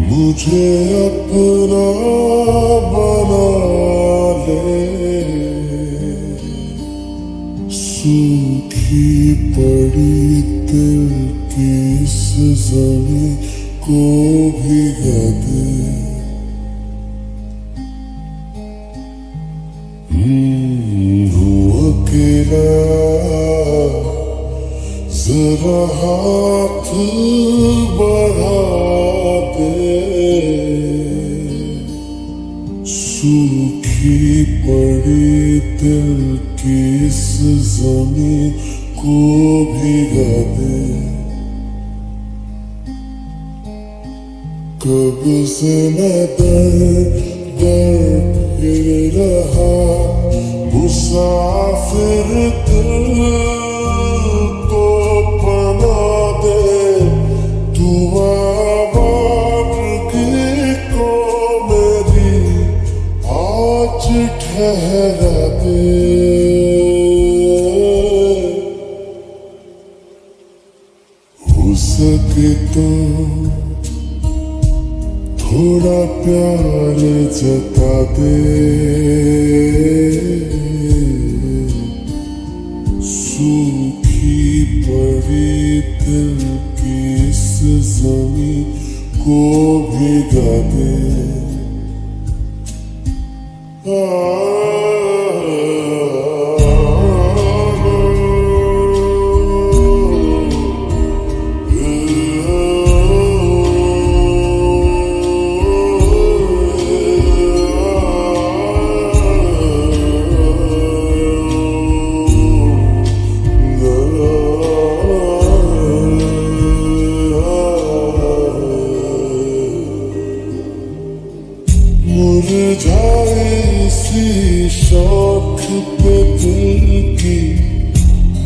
मुझे अपना बना ले, सूखी पड़ी दिल की इस ज़मीं को भिगा दे। हूँ अकेला, जरा हाथ बढ़ा दे, सूखी पड़ी दिल की इस ज़मीं को भिगा दे। कब से मैं दर फिर रहा, मुसाफिर दिल को पना दे। तू आवाज़गी को मेरी आज ठहरा दे। हो सके तो थोड़ा प्यार जता दे, सूखी पड़ी दिल की इस ज़मीं को भिगा दे। मुरझाए इसी शौक पे दिल की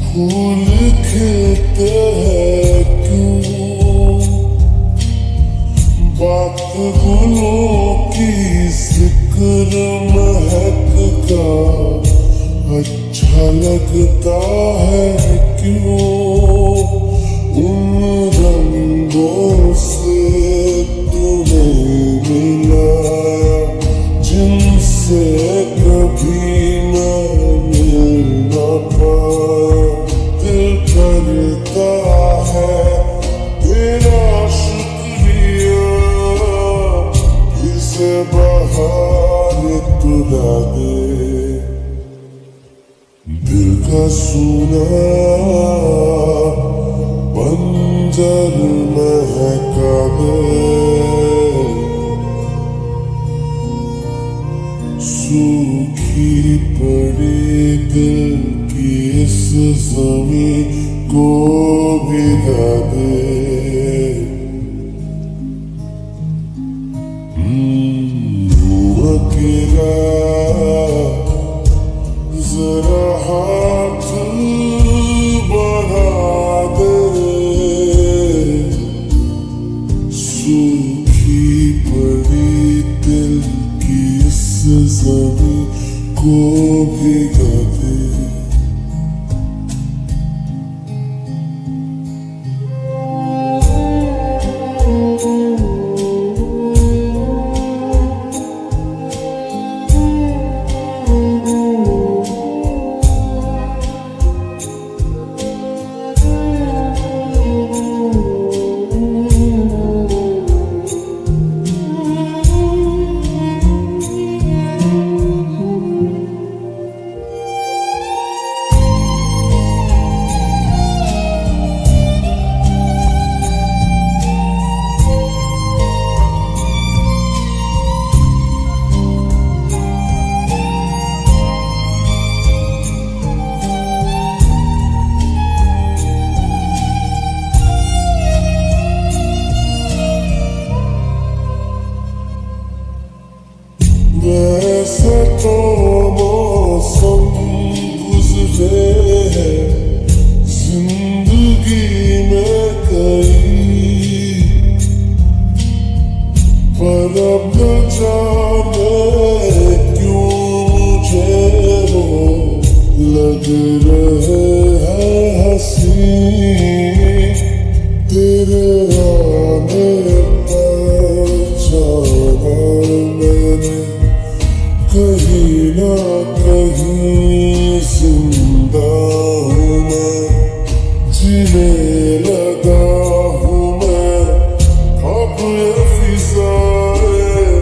फूल खिलते हैं क्यों? बात गुलों की जिक्र महक का अच्छा लगता है क्यों? उन रंगों से तुम्हें मिलाया जिनसे कभी न मिल न पाया। दिल करता है तेरा शुक्रिया, इसे बाहर तुला दे। दिल का सूना बंजर महका दे, सूखी पड़ी दिल की इस ज़मीं को भिगा दे। हूँ अकेला, जरा हाथ बढ़ा दे, सूखी पड़ी दिल की इस ज़मीं को भिगा दे। वैसे तो मौसम गुजरे हैं जिंदगी में कई, पर अब न जाने क्यों मुझे वो लग रहे हैं हंसी। तेरे आने पर जाना मैंने कहीं ना कहीं जिंदा हूँ मैं, जीने लगा हूँ मैं अब ये फिजाएं,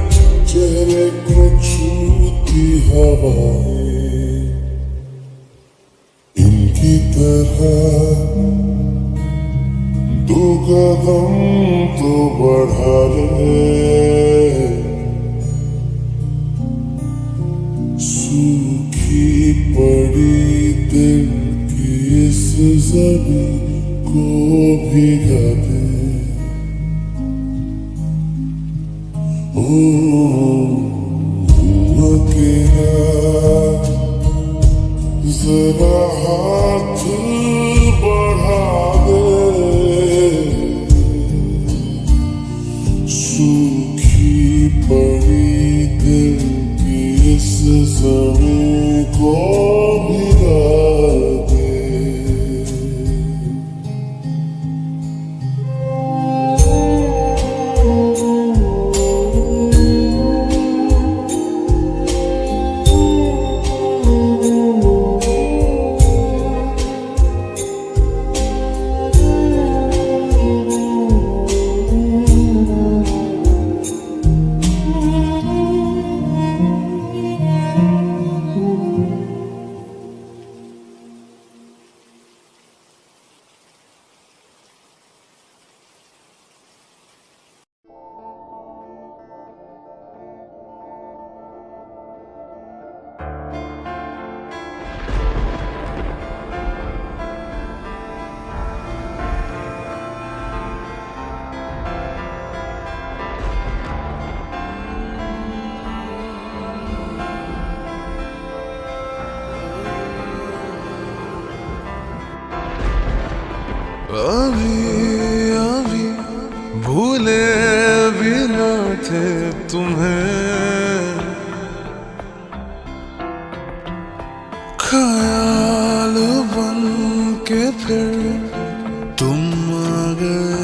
चेहरे को छूती हवाएं इनकी तरह दो कदम तो बढ़ा ले। सूखी पड़ी दिल की इस ज़मीं को भिगा दे। अकेला जरा हाथ बढ़ा दे। सूखी पड़ी दिल की इस ज़मीं को भिगा दे। अभी अभी भूले भी न थे तुम्हें, ख्याल बन के फिर तुम आ गए।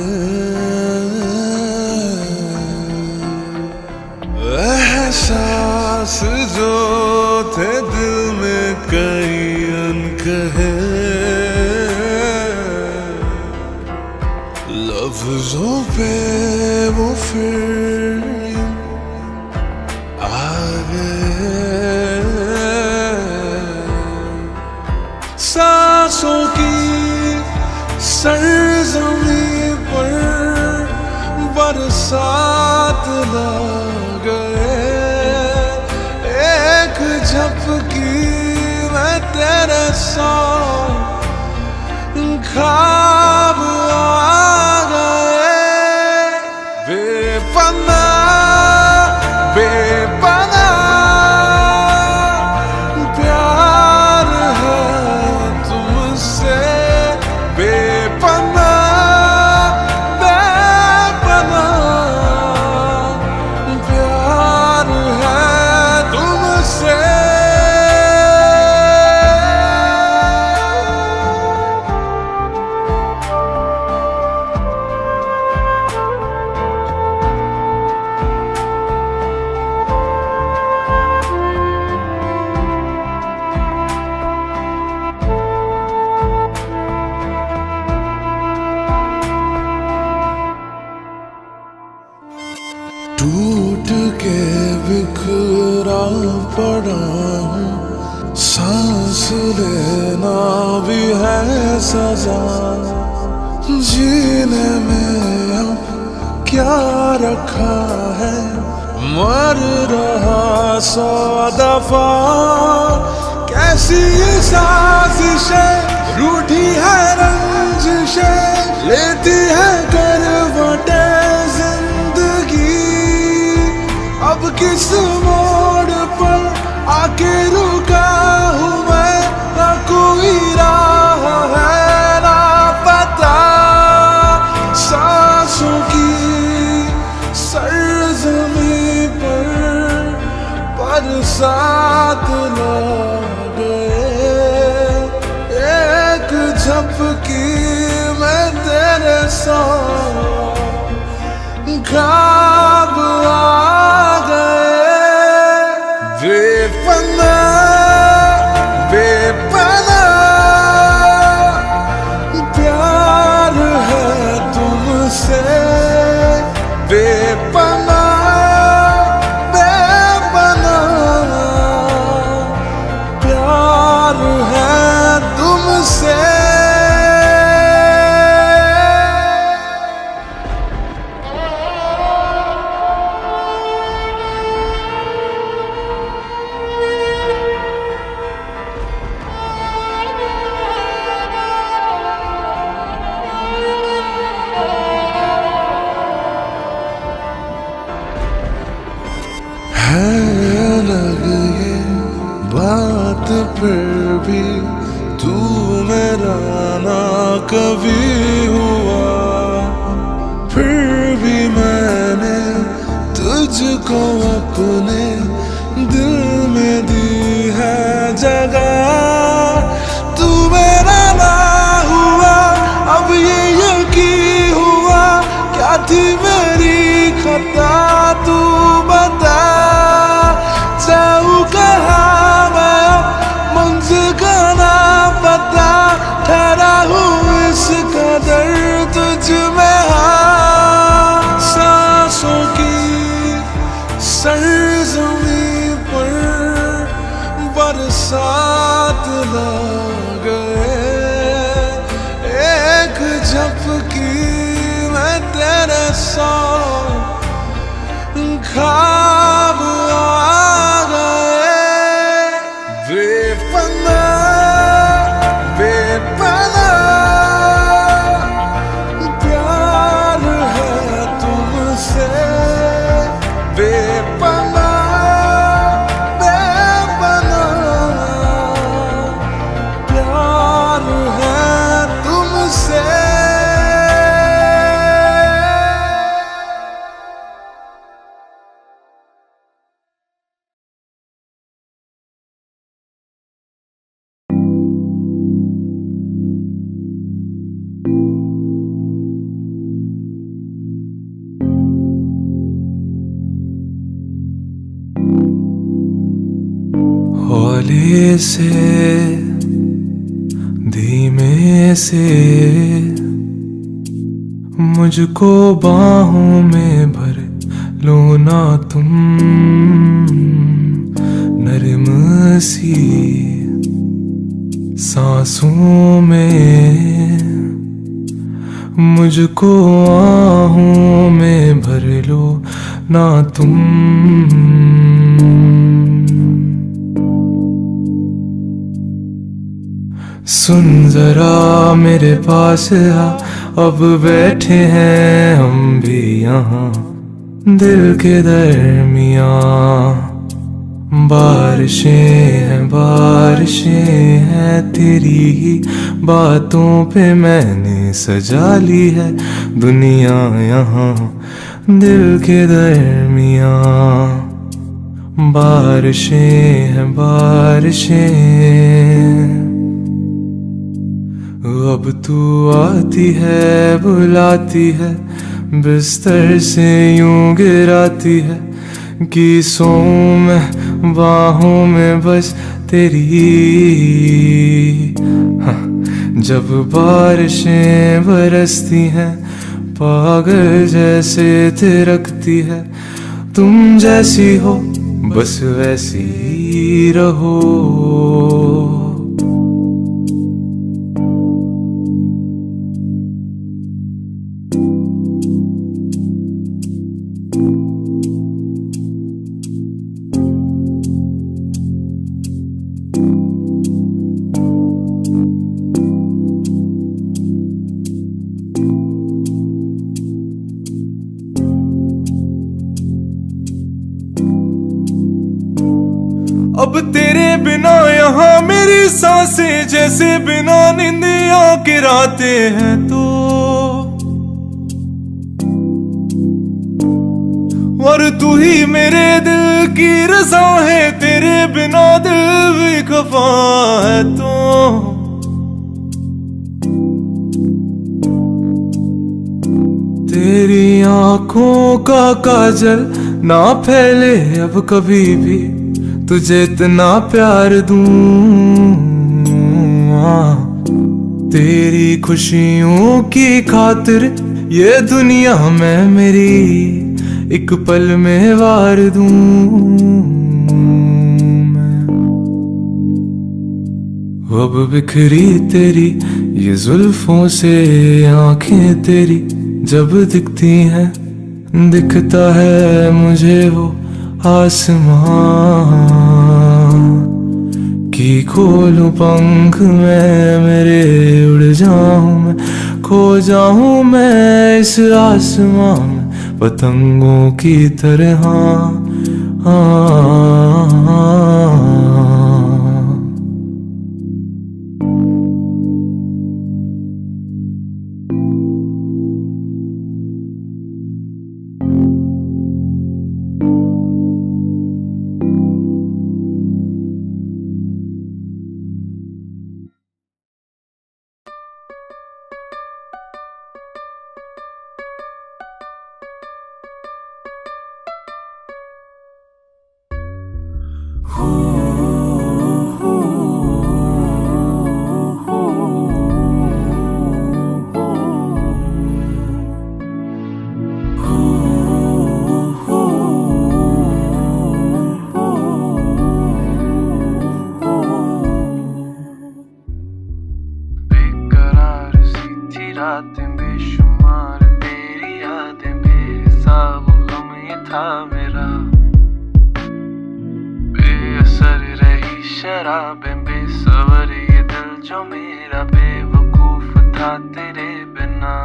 एहसास जो थे दिल में कई अनकहे, लफ्जों पे वो फिर आ गए। सांसों की सरजमीं पर बरसात ला गए। एक झपकी में तेरे साथ ख्वाब आ गए। बेपनाह बेपनाह प्यार है तुमसे, बेपनाह बेपनाह प्यार है तुमसे। टूट के बिखरा पड़ा हूँ, सांस लेना भी है सजा। जीने में अब क्या रखा है, मर रहा 100 दफा। कैसी साजिशें रूठी है रंजिशें, लेती है करवटें जिंदगी। अब किस मोड़ आके रुका हूँ मैं, ना कोई राह है ना पता। सांसों की सरजमी पर बरसात ला गए। एक झपकी में तेरे साथ ख्वाब आ गए। बेपना बेपना प्यार है तुमसे। बेपना बेपना प्यार है तुमसे। है अलग ये बात फिर भी तू मेरा ना कभी हुआ। फिर भी मैंने तुझको अपने दिल में दी है जगह। तू मेरा ना हुआ अब ये यकीन हुआ, क्या थी मेरी खता तू बता। जाऊँ कहाँ मैं मंजिल का ना पता, ठहरा हूँ इस कदर तुझ में। हाँ सांसों की सरजमी पर बरसात ला गए। एक झपकी में तेरे साथ ख्वाब आ गए। बेपना बेपना प्यार है तुमसे। बेपना बेपना प्यार है तुमसे। हौले से धीमे से मुझको बाहों में भर लो ना तुम। नरम सी सांसों में मुझको आहों में भर लो ना तुम। सुन जरा मेरे पास आ, अब बैठे हैं हम भी यहाँ दिल के दरमियाँ। बारिशें हैं तेरी ही बातों पे मैंने सजा ली है दुनिया यहाँ दिल के दरमियाँ। बारिशें अब तू आती है बुलाती है बिस्तर से यूं गिराती है कि सोऊं मैं बाहों में बस तेरी। हाँ, जब बारिशें बरसती हैं पागल जैसे थिरकती है तुम जैसी हो बस वैसी ही रहो। अब तेरे बिना यहाँ मेरी सांसें जैसे बिना निंदिया के रातें हैं तो। और तू ही मेरे दिल की रज़ा है, तेरे बिना दिल भी खफा है तो। तेरी आंखों का काजल ना फैले अब कभी भी, तुझे इतना प्यार दूं। तेरी खुशियों की खातिर ये दुनिया में मेरी एक पल में वार दूं मैं। अब बिखरी तेरी ये जुल्फों से आंखें तेरी जब दिखती हैं, दिखता है मुझे वो आसमां कि खोलूं पंख मैं मेरे, उड़ जाऊं मैं, खो जाऊं मैं इस आसमां में पतंगों की तरह। रातें बेशुमार, तेरी यादें बेहिसाब, गम ये था मेरा। बेअसर रही शराबें, बेसबर ये दिल जो मेरा, बेवकूफ था तेरे बिना।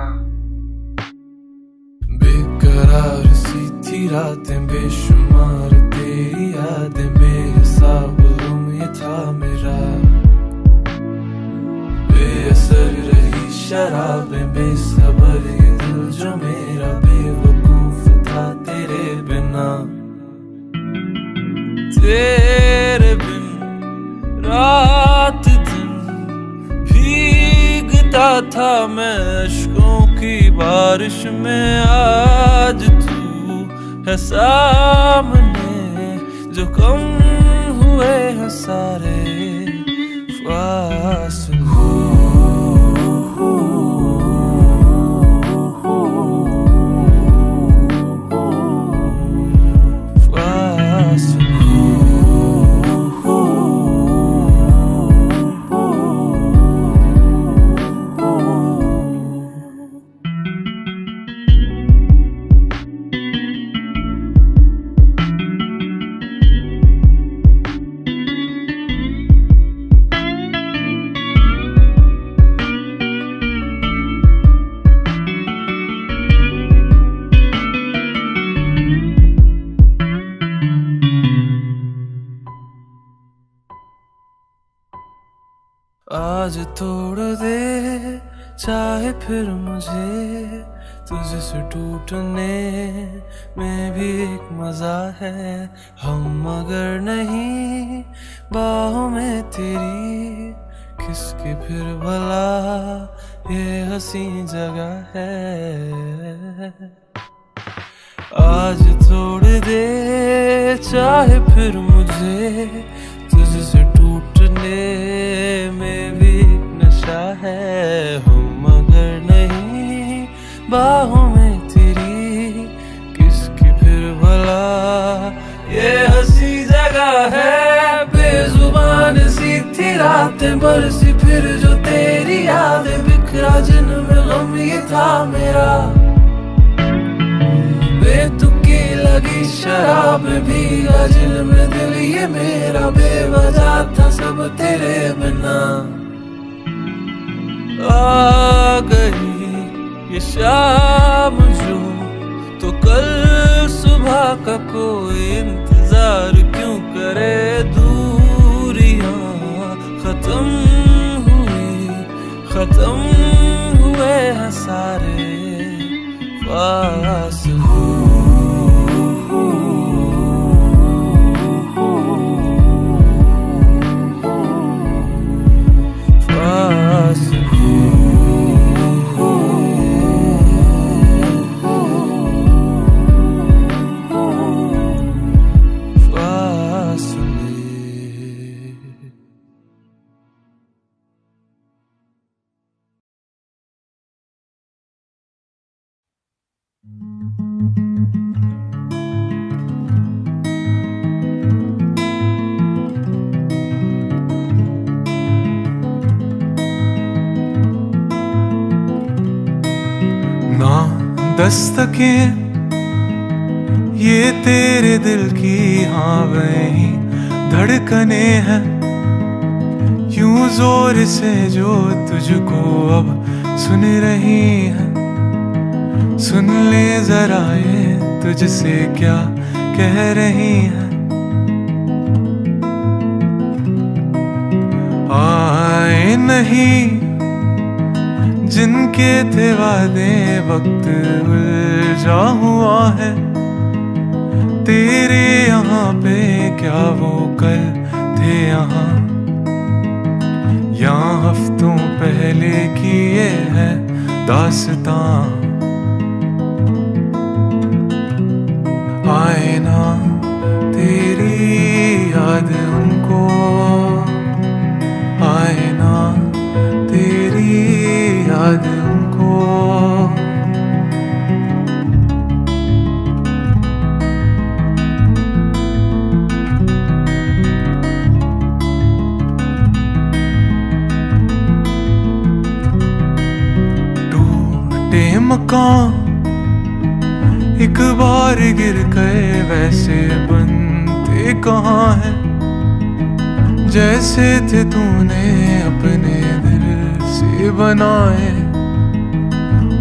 बेकरार सी थी रातें बेशुमार, तेरी यादें बेहिसाब, गम ये था मेरा। बेअसर रही शराबें, बेसबर ये दिल जो मेरा, बेवकूफ था तेरे बिना। तेरे बिन रात दिन भीगता था मैं अश्कों की बारिश में। आज तू है सामने जो कम हुए हैं सारे फासले। आज तोड़ दे चाहे फिर मुझे, तुझसे टूटने में भी एक मजा है। हम अगर नहीं बाहों में तेरी, किसकी फिर भला ये हंसी जगह है। आज तोड़ दे चाहे फिर मुझे, तुझसे टूटने में भी एक नशा है। हम अगर नहीं बाहों में तेरी, किसकी फिर भला ये हंसी जगह है। बेजुबान सी थी रातें बरसी फिर जो तेरी यादें, बिखरा जिनमें गम ये था मेरा। बेतुकी लगी शराब भीगा जिनमें दिल ये मेरा, बेवजह था सब तेरे बिना। आ गई ये शाम जो, तो कल सुबह का कोई इंतजार क्यों करे दूर। खत्म हुए हैं सारे फासले। ना दस्तकें ये तेरे दिल की हाँ वही धड़कने हैं, यूं जोर से जो तुझको अब सुन रही है। सुन ले जरा ये तुझसे क्या कह रही है। आए नहीं जिनके थे वादे वक्त उलझा हुआ है, तेरे यहाँ पे क्या वो कल थे यहाँ। यहाँ हफ्तों पहले की ये है दास्तां। आए ना तेरी याद उनको, आए ना तेरी याद उनको। टूटे मकान एक बार गिर गए वैसे बनते कहाँ हैं, जैसे थे तूने अपने दिल से बनाए।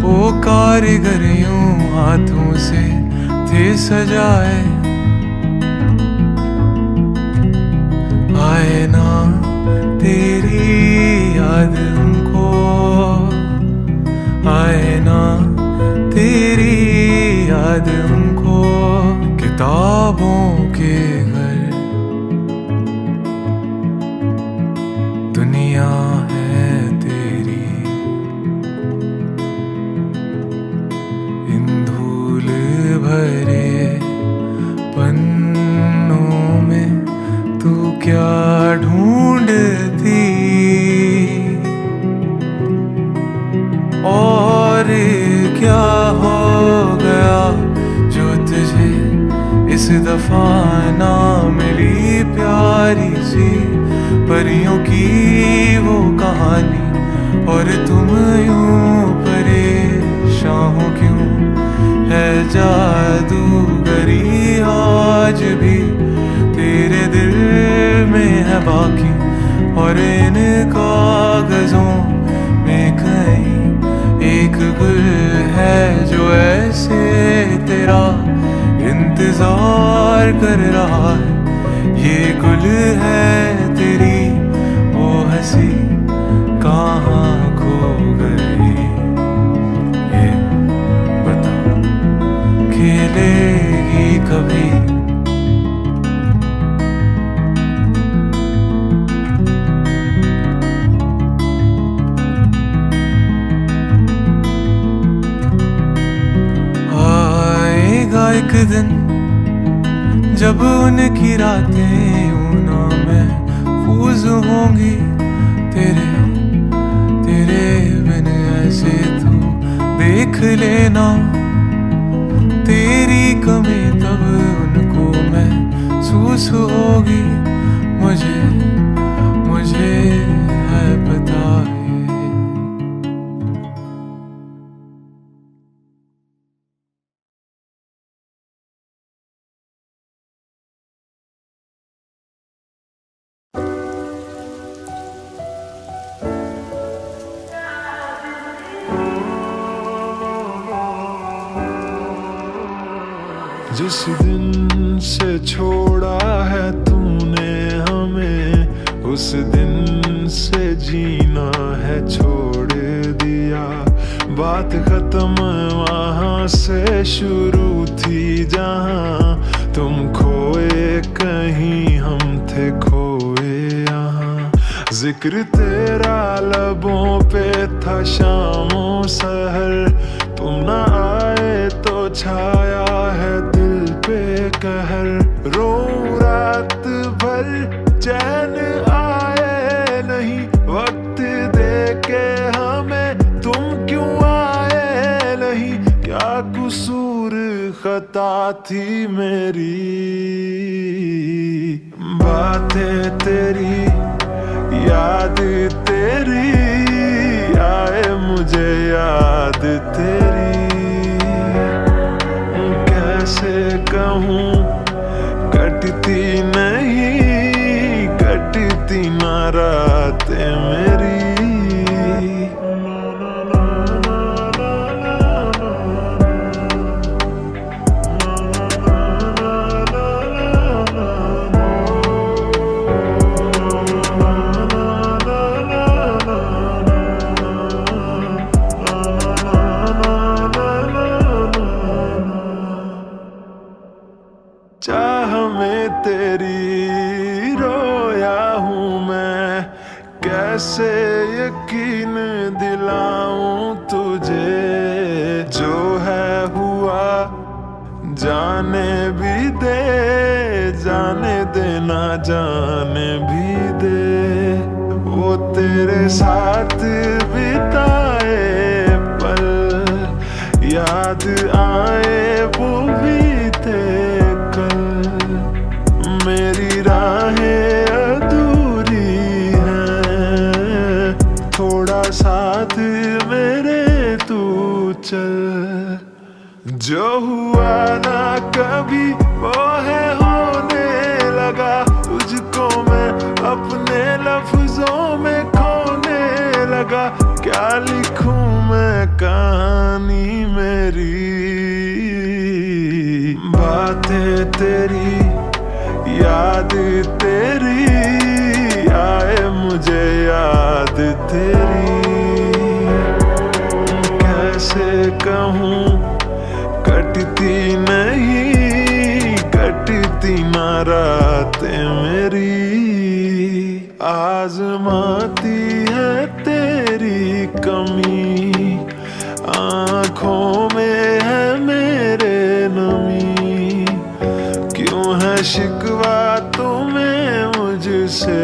वो कारीगर यूं हाथों से थे सजाए। आए ना तेरी याद उनको, आए ना तेरी याद उनको। किताबों के घर दुनिया है तेरी, इन धूल भरे पन्नों में तू क्या ढूंढती। और क्या हो गया जो तुझे इस दफा ना मिली प्यारी सी परियों की वो कहानी। और तुम यूं परेशान हो क्यों, है जादूगरी आज भी तेरे दिल में है बाकी। और इन कागजों में कहीं एक गुल है जो ऐसे तेरा इंतजार कर रहा है। ये गुल है तेरी वो हंसी कहाँ खो गई। ये बता खेलेगी कभी। एक दिन जब उनकी रातें यूं महफूज होंगी, तेरे तेरे बिन ऐसे तू देख लेना। तेरी कमी तब उनको महसूस होगी। मुझे मुझे है पता है। जिस दिन से छोड़ा है तूने हमें, उस दिन से जीना है छोड़ दिया। बात खत्म वहाँ से शुरू थी जहाँ तुम खोए कहीं हम थे खोए यहाँ। जिक्र तेरा लबों पे था शामों सहर, तुम न आए तो छाया है दिल पे कहर। रो रात भर चैन आए नहीं, वक्त दे के हमें तुम क्यों आए नहीं। क्या कसूर खता थी मेरी, बातें तेरी याद तेरी आए मुझे याद तेरी। कैसे कहूँ कटती नहीं, कटती ना रातें मेरी। चाह में तेरी रोया हूँ मैं, कैसे यकीन दिलाऊं तुझे। जो है हुआ जाने भी दे, जाने देना जाने भी दे। वो तेरे साथ बिताए पल याद आए वो बीते कल। मेरी राहें अधूरी हैं, थोड़ा साथ मेरे तू चल। जो हुआ ना कभी वो है होने लगा, तुझको मैं अपने लफ्जों में खोने लगा। क्या लिखूं मैं कहानी मेरी, बातें तेरी याद तेरी आए मुझे याद तेरी। कैसे कहूँ कटती नहीं, कटती ना रातें मेरी। आजमाती है तेरी कमी, आँखों में है मेरे नमी। क्यों है शिकवा तुम्हें मुझसे,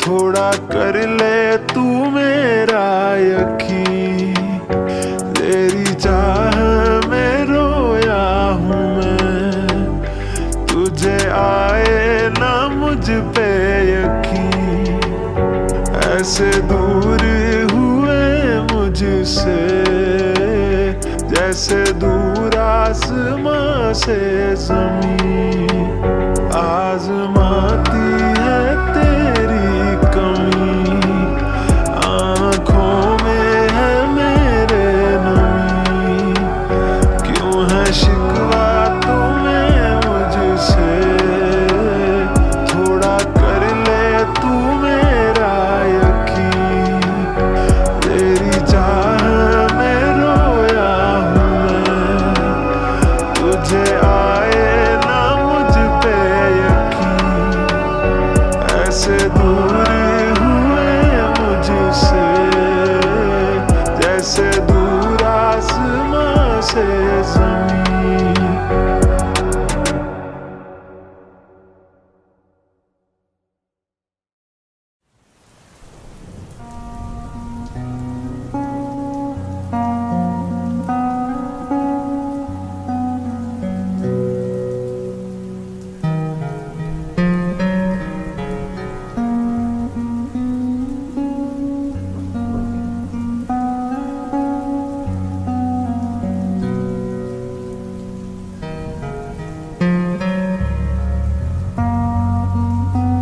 थोड़ा कर ले तू मेरा यकीन। तेरी चाह में रोया हूँ मैं, तुझे आए ना मुझ पे यकीन। ऐसे दूर हुए मुझसे जैसे दूर आसमां से ज़मीन। आजमाती है तेरी कमी, आँखों में है मेरे नमी। क्यों है शिकवा तुम्हें मुझसे, थोड़ा कर ले तू मेरा यकीन। तेरी चाह में रोया हूँ मैं, तुझे आए ना मुझ पे यकीन। ऐसे दूर हुए मुझसे जैसे दूर आसमां से ज़मीन।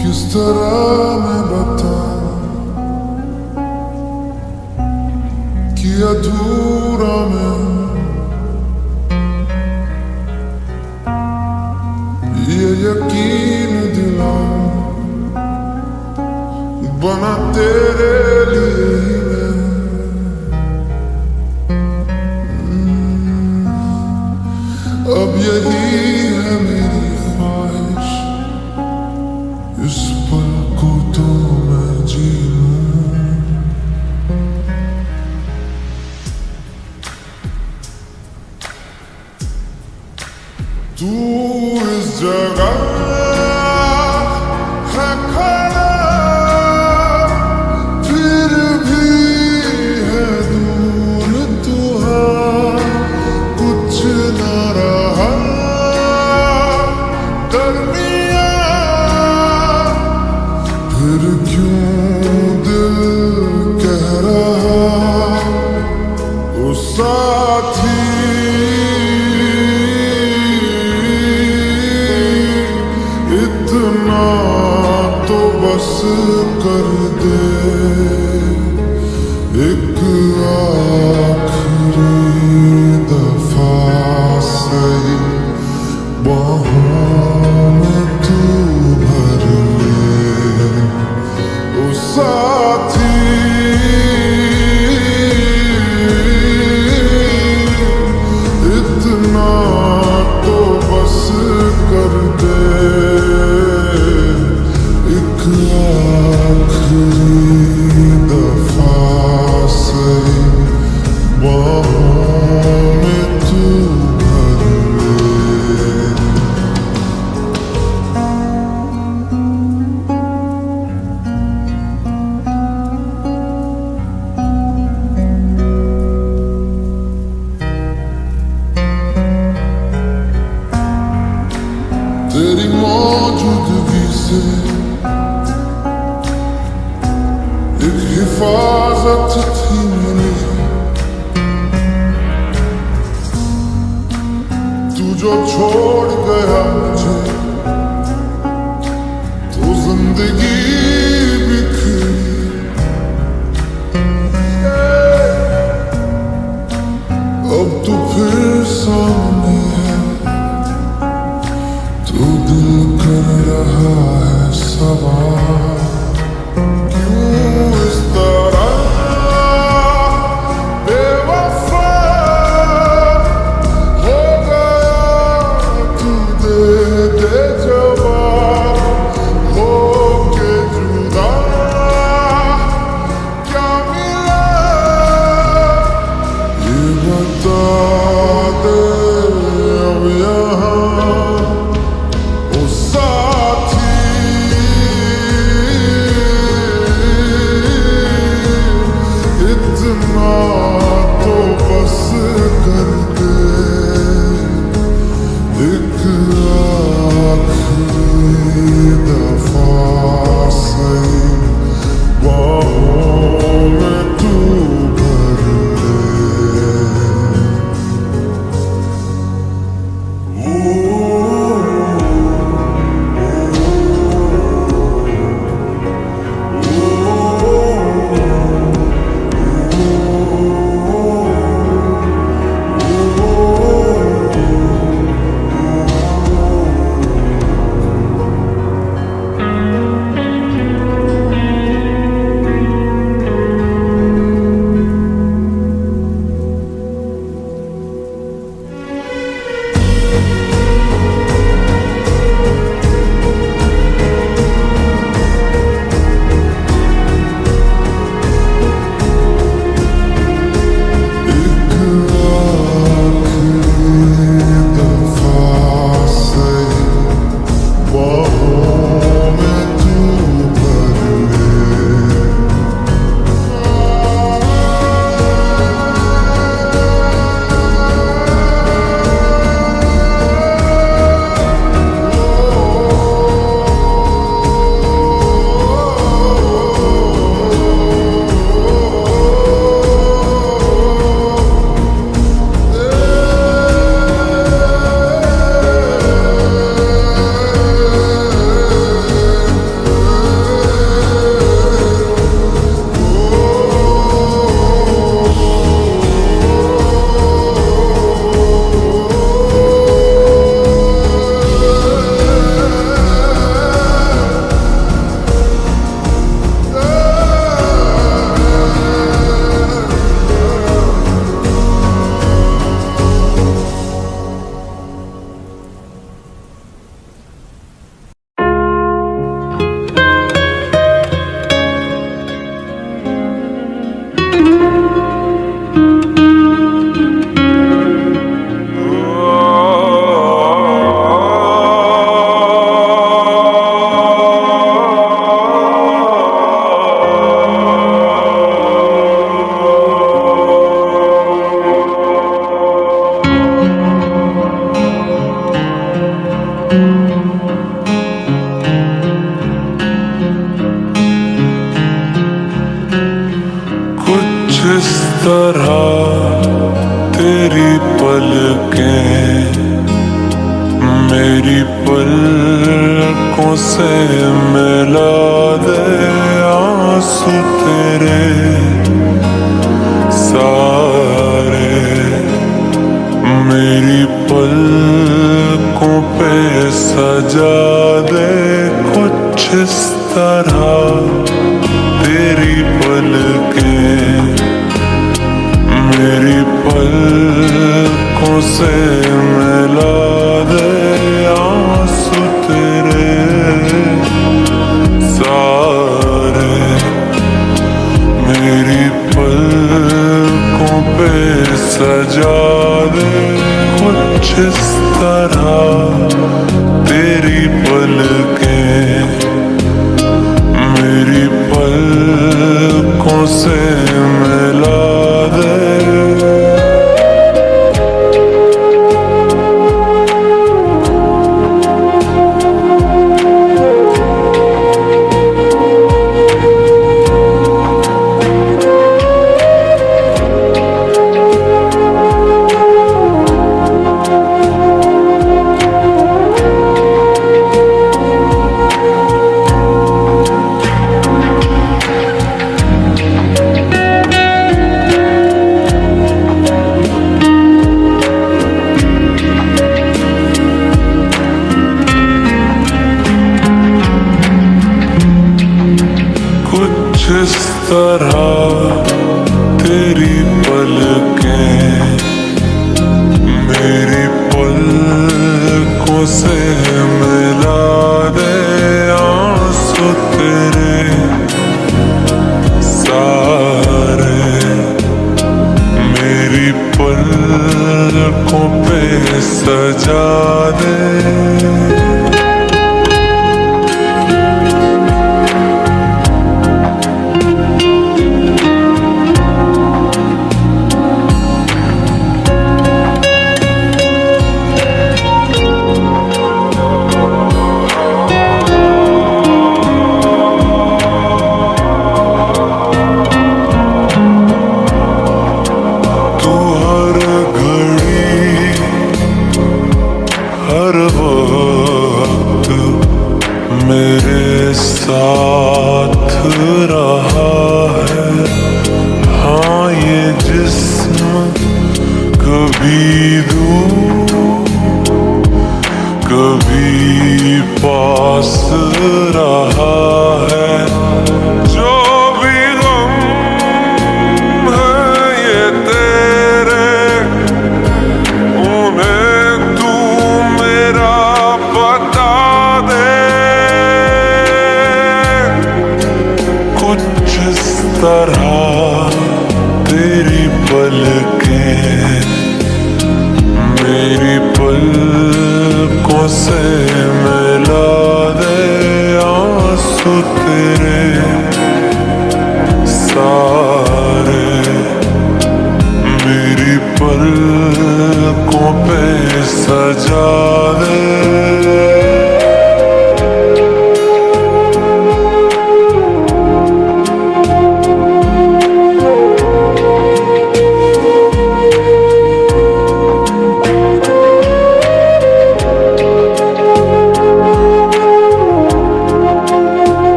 किस तरह मैं बताऊं कि अधूरा मैं हूं। ये यकीन दिलाऊं बना तेरे लिए ही मैं हूं। यही है मेरी ख्वाहिश, इस पल को तो मैं जी लूं। तू इस जगह है खड़ा, फिर भी है दूर तू है, कुछ न रहा दरमिया, फिर क्यों दिल कह रहा ओ साथी, इतना तो बस कर दे, एक आखिरी दफा सही बाहों में तू भर ले ओ साथी, इतना तो बस कर दे, एक आखिरी दफा सही बाहों में तू भर ले। तेरी मौजूदगी से एक हिफाजत थी मिली, तू जो छोड़ गया मुझे तो जिंदगी बिखरी, अब तू फिर सामने है, तू दिल कर रहा है सवाल, क्यों इस तरह बेवफा हो गया तू दे तरह तेरी पलकें मेरी पलकों से मिला दे आंसू तेरे सारे मेरी पलकों पे सजा दे कुछ इस तरह तेरी पलकें मेरी पलकों से मिला दे आंसू तेरे सारे मेरी पलकों पे सजा दे कुछ इस तरह तेरी पलकें मेरी पलकों से मिला दे इस तरह तेरी पलकें मेरी पलकों से मिला दे आंसू तेरे सारे मेरी पलकों पे सजा दे हर वक्त मेरे साथ रहा है हाँ ये जिस्म कभी दूर कभी पास रहा है जो भी गम है ये तेरे उन्हें तू मेरा बता दे कुछ इस तरह तेरी पलकें मेरी पलकों से मिला दे आंसू तेरे सारे मेरी पलकों पे सजा दे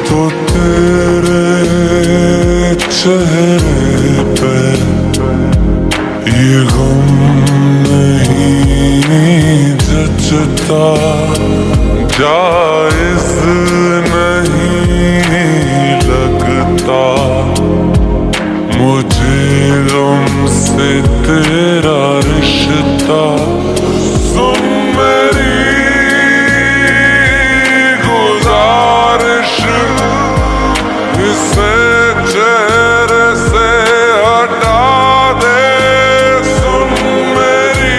तो तेरे चेहरे पे ये गम नहीं जचता जायज नहीं लगता मुझे गम से तेरा रिश्ता सुन मेरी इसे चेहरे से हटा दे सुन मेरी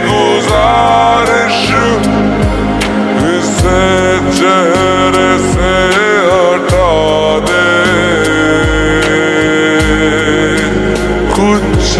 गुजारिश इसे चेहरे से हटा दे कुछ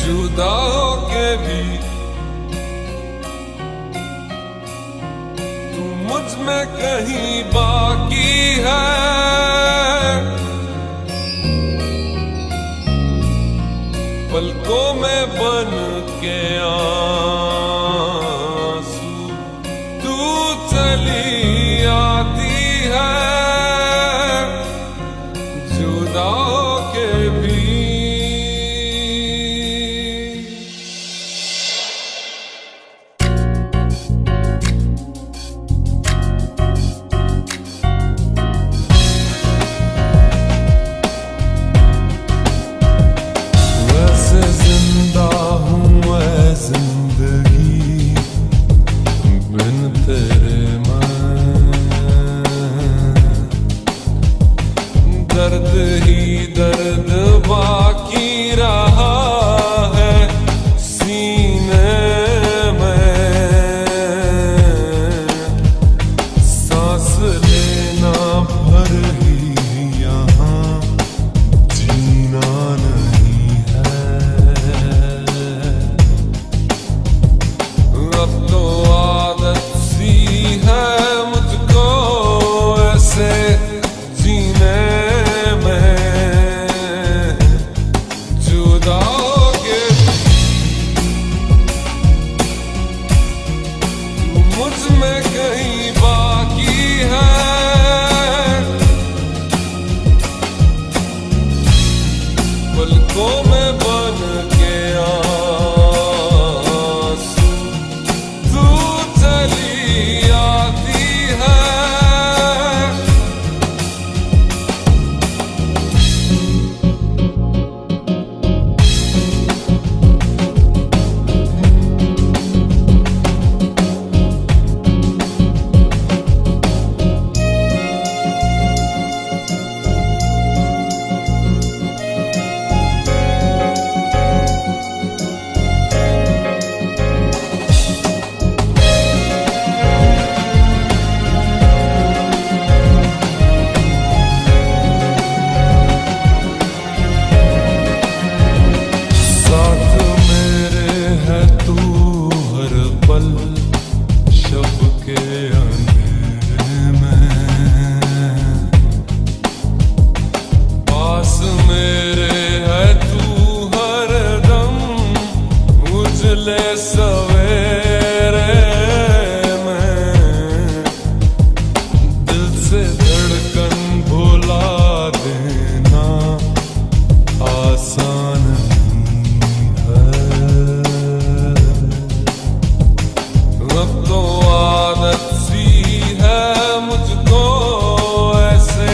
जुदा होके भी तू मुझ में कहीं बाकी है। पलकों में बन के आंसू तू चली आती है, जुदा होके भी। वैसे जिंदा हूँ मैं जिंदगी बिन तेरे मैं, दर्द ही दर्द बाकी रहा है सीने में। सांस लेना भर ही यहाँ जीना नहीं है। अब तो आदत सी है मुझको ऐसे जीने में, जुदा होके तू मुझ में कहीं बाकी है। पलकों में बन के आंसू तू चली आती है। साथ मेरे है तू हर पल शब के अंधेरे में, पास मेरे है तू हर दम उजले सवेरे में। दिल से धड़कन भुला देना आसान अब तो आदत सी है मुझको ऐसे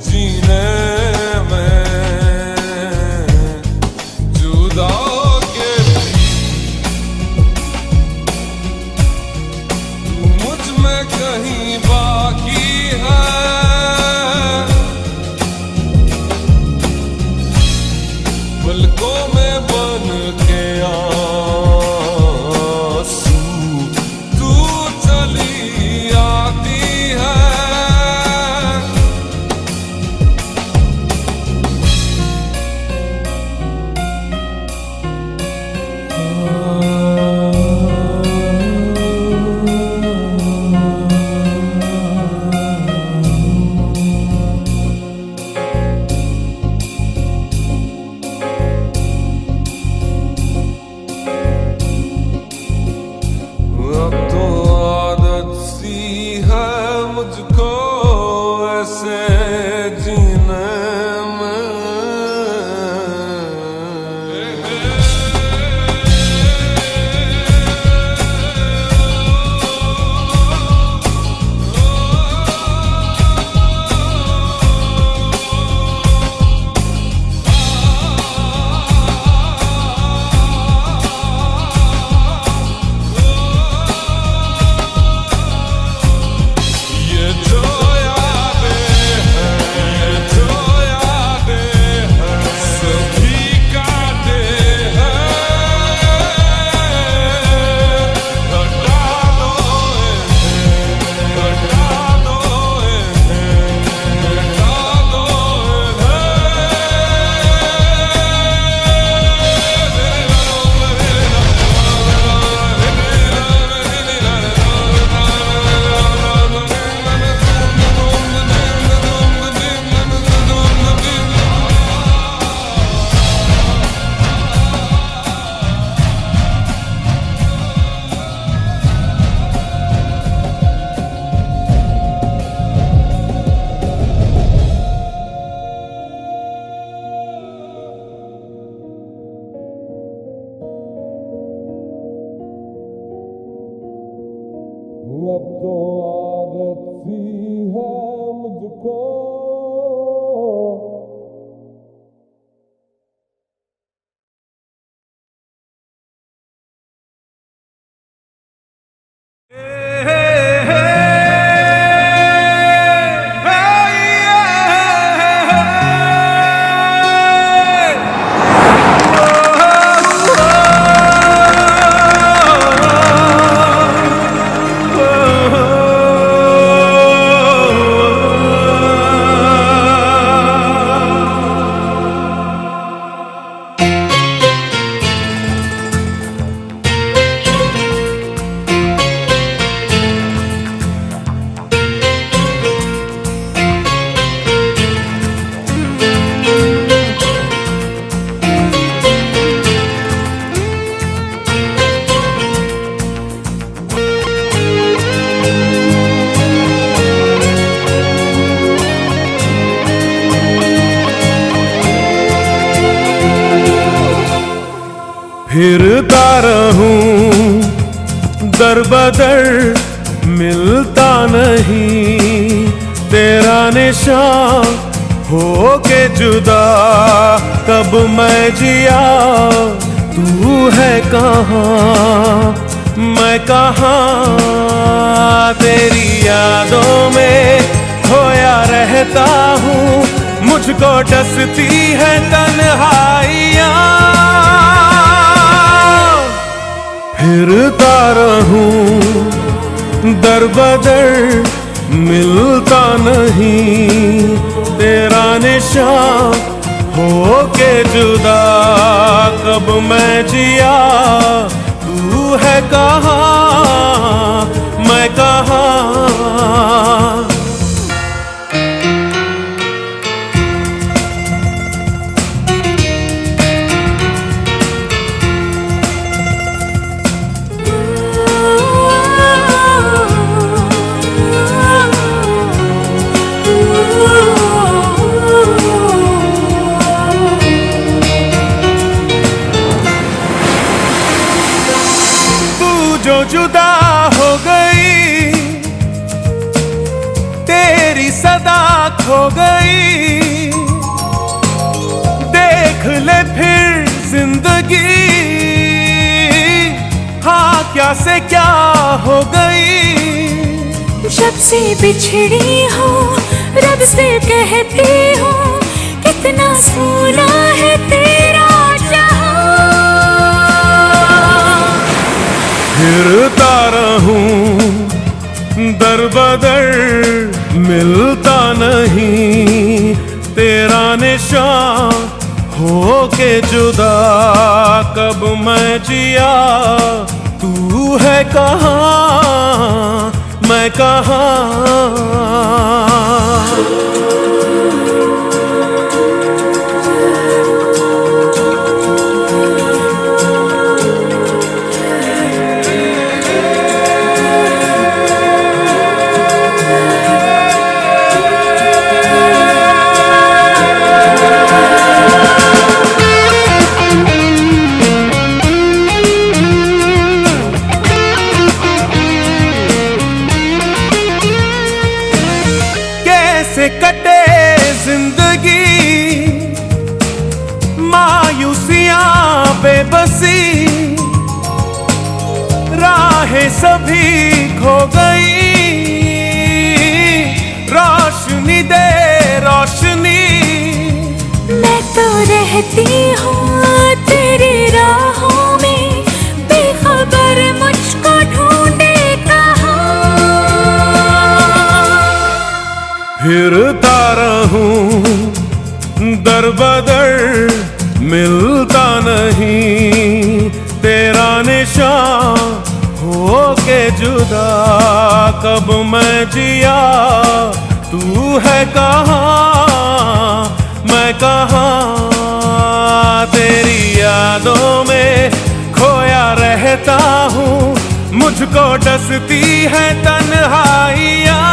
जीने में, जुदा होके भी तू मुझ में कहीं बाकी है। पलकों में बन के आंसू तू चली आती है। फिरता रहूं दर बदर, मिलता नहीं तेरा निशान, हो के जुदा कब मैं जिया, तू है कहाँ मैं कहाँ, तेरी यादों में खोया रहता हूँ, मुझको डसती है तन्हाइयाँ। फिरता रहूं दर बदर, मिलता नहीं तेरा निशान, हो के जुदा कब मैं जिया, तू है कहाँ मैं कहाँ। जो जुदा हो गई, तेरी सदा खो गई, देख ले फिर जिंदगी, हाँ क्या से क्या हो गई। जब से बिछड़ी हूँ रब से कहती हूँ, कितना सोना है तेरा जहां। फिरता रहूं दर बदर, मिलता नहीं तेरा निशान, हो के जुदा कब मैं जिया, तू है कहाँ मैं कहाँ। कैसे कटे जिंदगी, मायूसियां बेबसी, राहें सभी खो गई, रोशनी दे रोशनी। मैं तो रहती हूँ तेरी राहों में, बेखबर मुझको ढूंढे कहाँ। फिरता रहूं दर बदर, मिलता नहीं तेरा निशान, हो के जुदा कब मैं जिया, तू है कहाँ मैं कहाँ। तेरी यादों में खोया रहता हूँ, मुझको डसती है तन्हाइयाँ।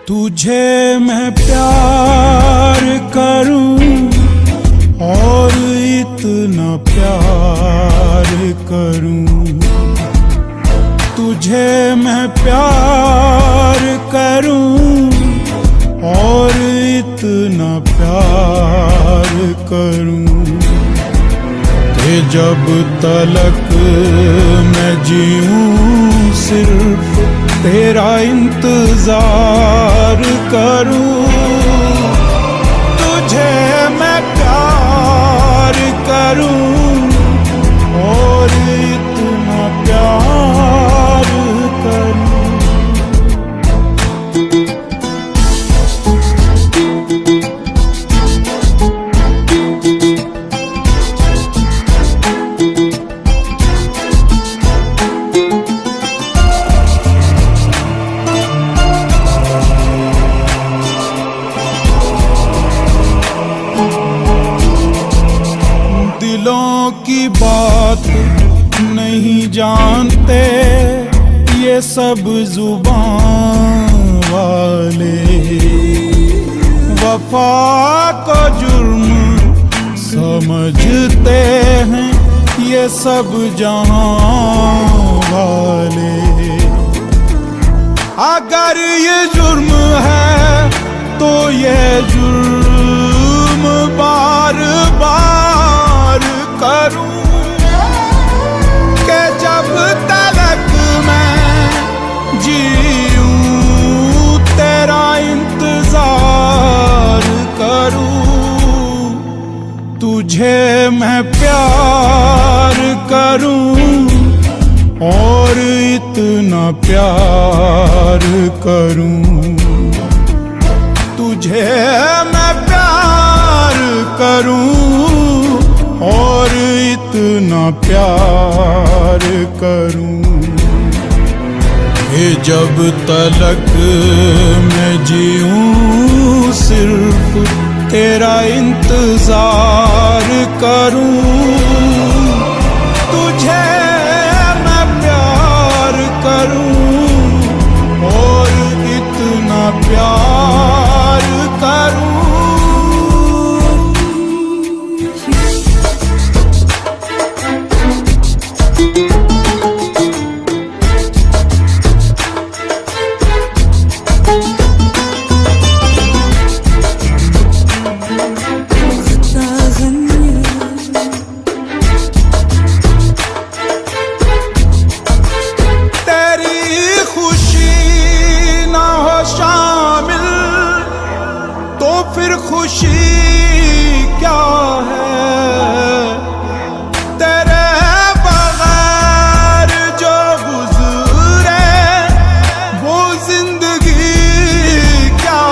तुझे मैं प्यार करूं और इतना प्यार करूं, तुझे मैं प्यार करूं और इतना प्यार करूं कि जब तलक मैं जीऊं सिर्फ तेरा इंतजार करूं। तुझे मैं प्यार करूं और इतना प्यार करूं। दिलों की बात नहीं जानते ये सब जुबान वाले, वफा को जुर्म समझते हैं ये सब जहां वाले। अगर ये जुर्म है तो ये जुर्म बार बार करूं कि जब तलक मैं जीऊं तेरा इंतजार करूं। तुझे मैं प्यार करूं और इतना प्यार करूं। तुझे मैं प्यार करूं और इतना प्यार करूं कि जब तलक मैं जीऊं सिर्फ तेरा इंतजार करूं। तुझे मैं प्यार करूं और इतना प्यार करूं। फिर खुशी क्या है तेरे बगैर जो गुजरे वो जिंदगी क्या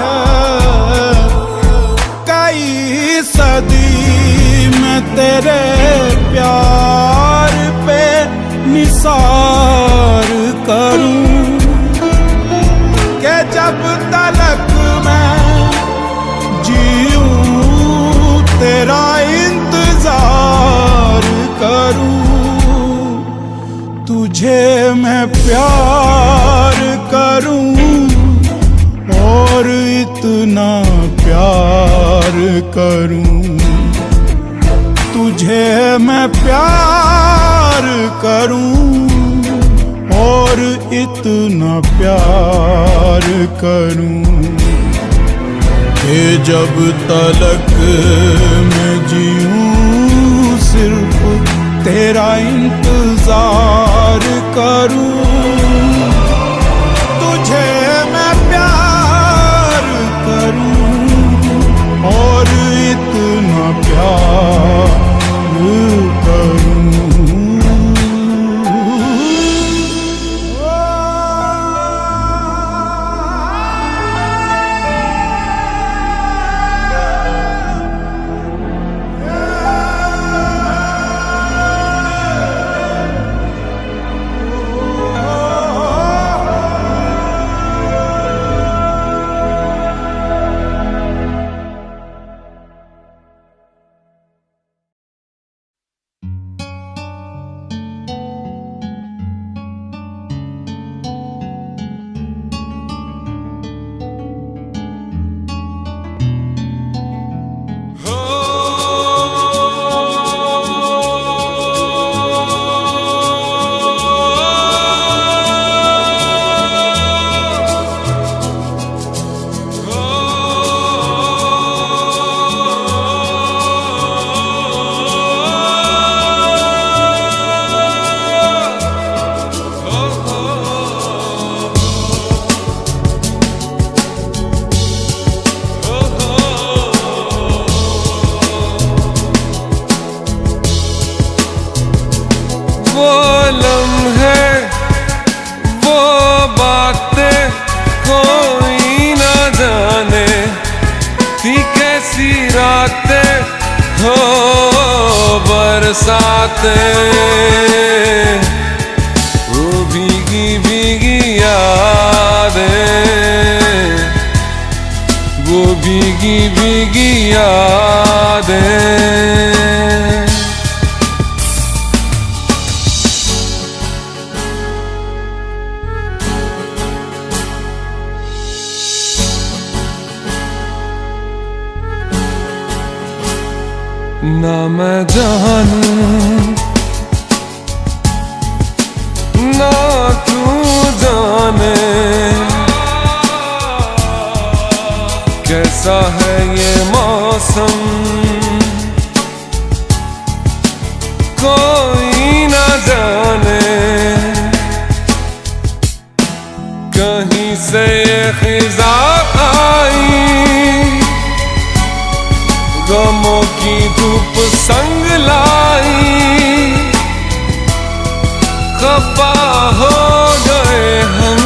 है। कई सदी में तेरे प्यार पे निसार करूं कि जब तलक मैं तेरा इंतजार करूं। तुझे मैं प्यार करूं और इतना प्यार करूं। तुझे मैं प्यार करूं और इतना प्यार करूं कि जब तलक मैं जीऊं सिर्फ तेरा इंतजार करूं। तुझे मैं प्यार करूं और इतना प्यार करूं। वो लम्हे, वो बातें कोई ना जाने थी कैसी रातें हो बरसातें। वो भीगी भीगी यादें, वो भीगी भीगी यादें। ना मैं जानूं ना तू जाने कैसा है ये मौसम, कोई ना जाने कहीं से ये खिज़ा आई, गमों की धूप संग लाई। खफा हो गए हम,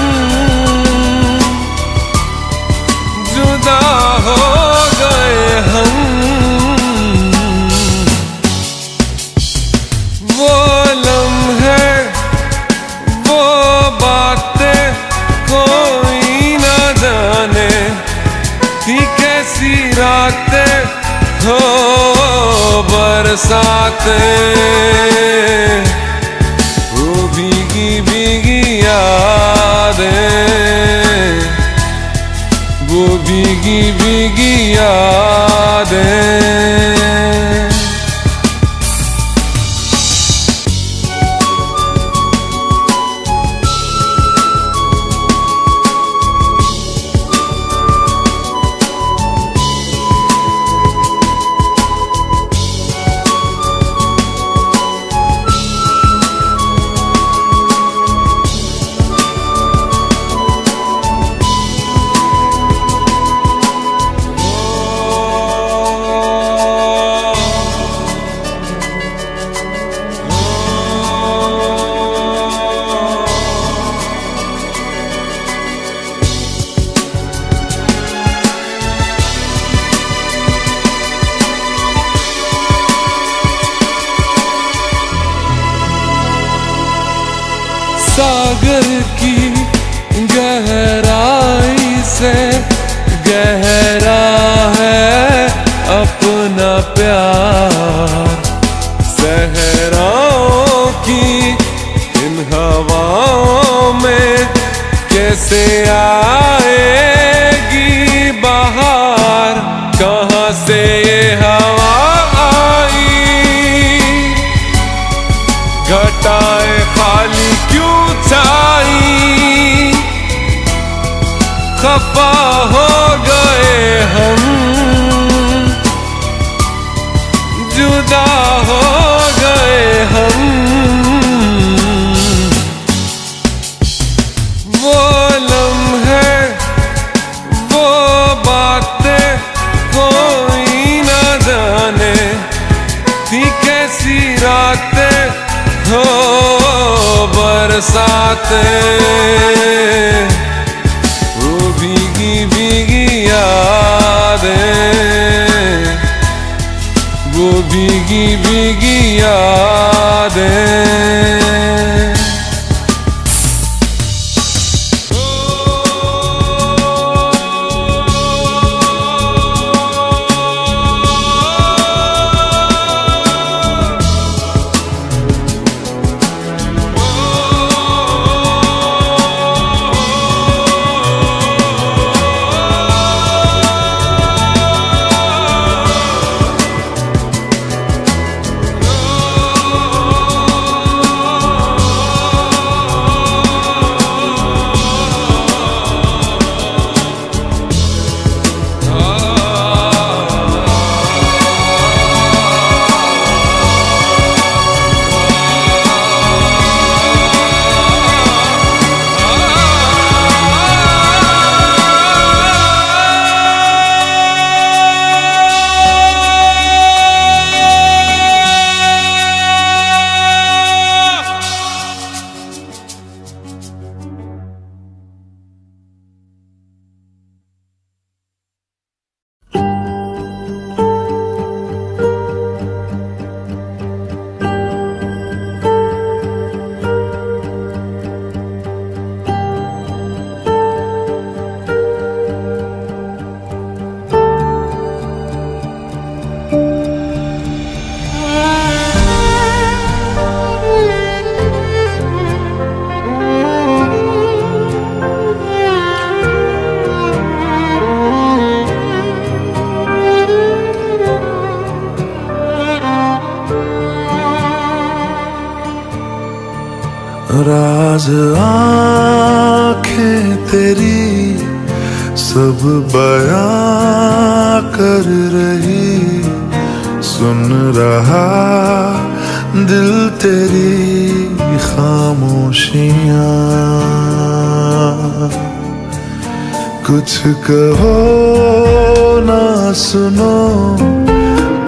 जुदा हो गए हम। वो लम्हे, वो बातें कोई ना जाने थी कैसी रातें हो बरसातें। वो भीगी भीगी यादें, वो भीगी भीगी यादें। सागर की गहराई से गहरा है अपना प्यार। सहराओं की इन हवाओं में कैसे आएगी बहार, कहाँ से ये हवा आई, घटाएं खाली क्यों छाई। खफा हो गए हम, जुदा हो गए हम। वो लम्हे, वो बातें कोई ना जाने थी कैसी रातें हो बरसातें। वो भीगी भीगी यादें, वो भीगी भीगी यादें। राज आँखें तेरी सब बयां कर रही, सुन रहा दिल तेरी खामोशियां। कुछ कहो ना सुनो,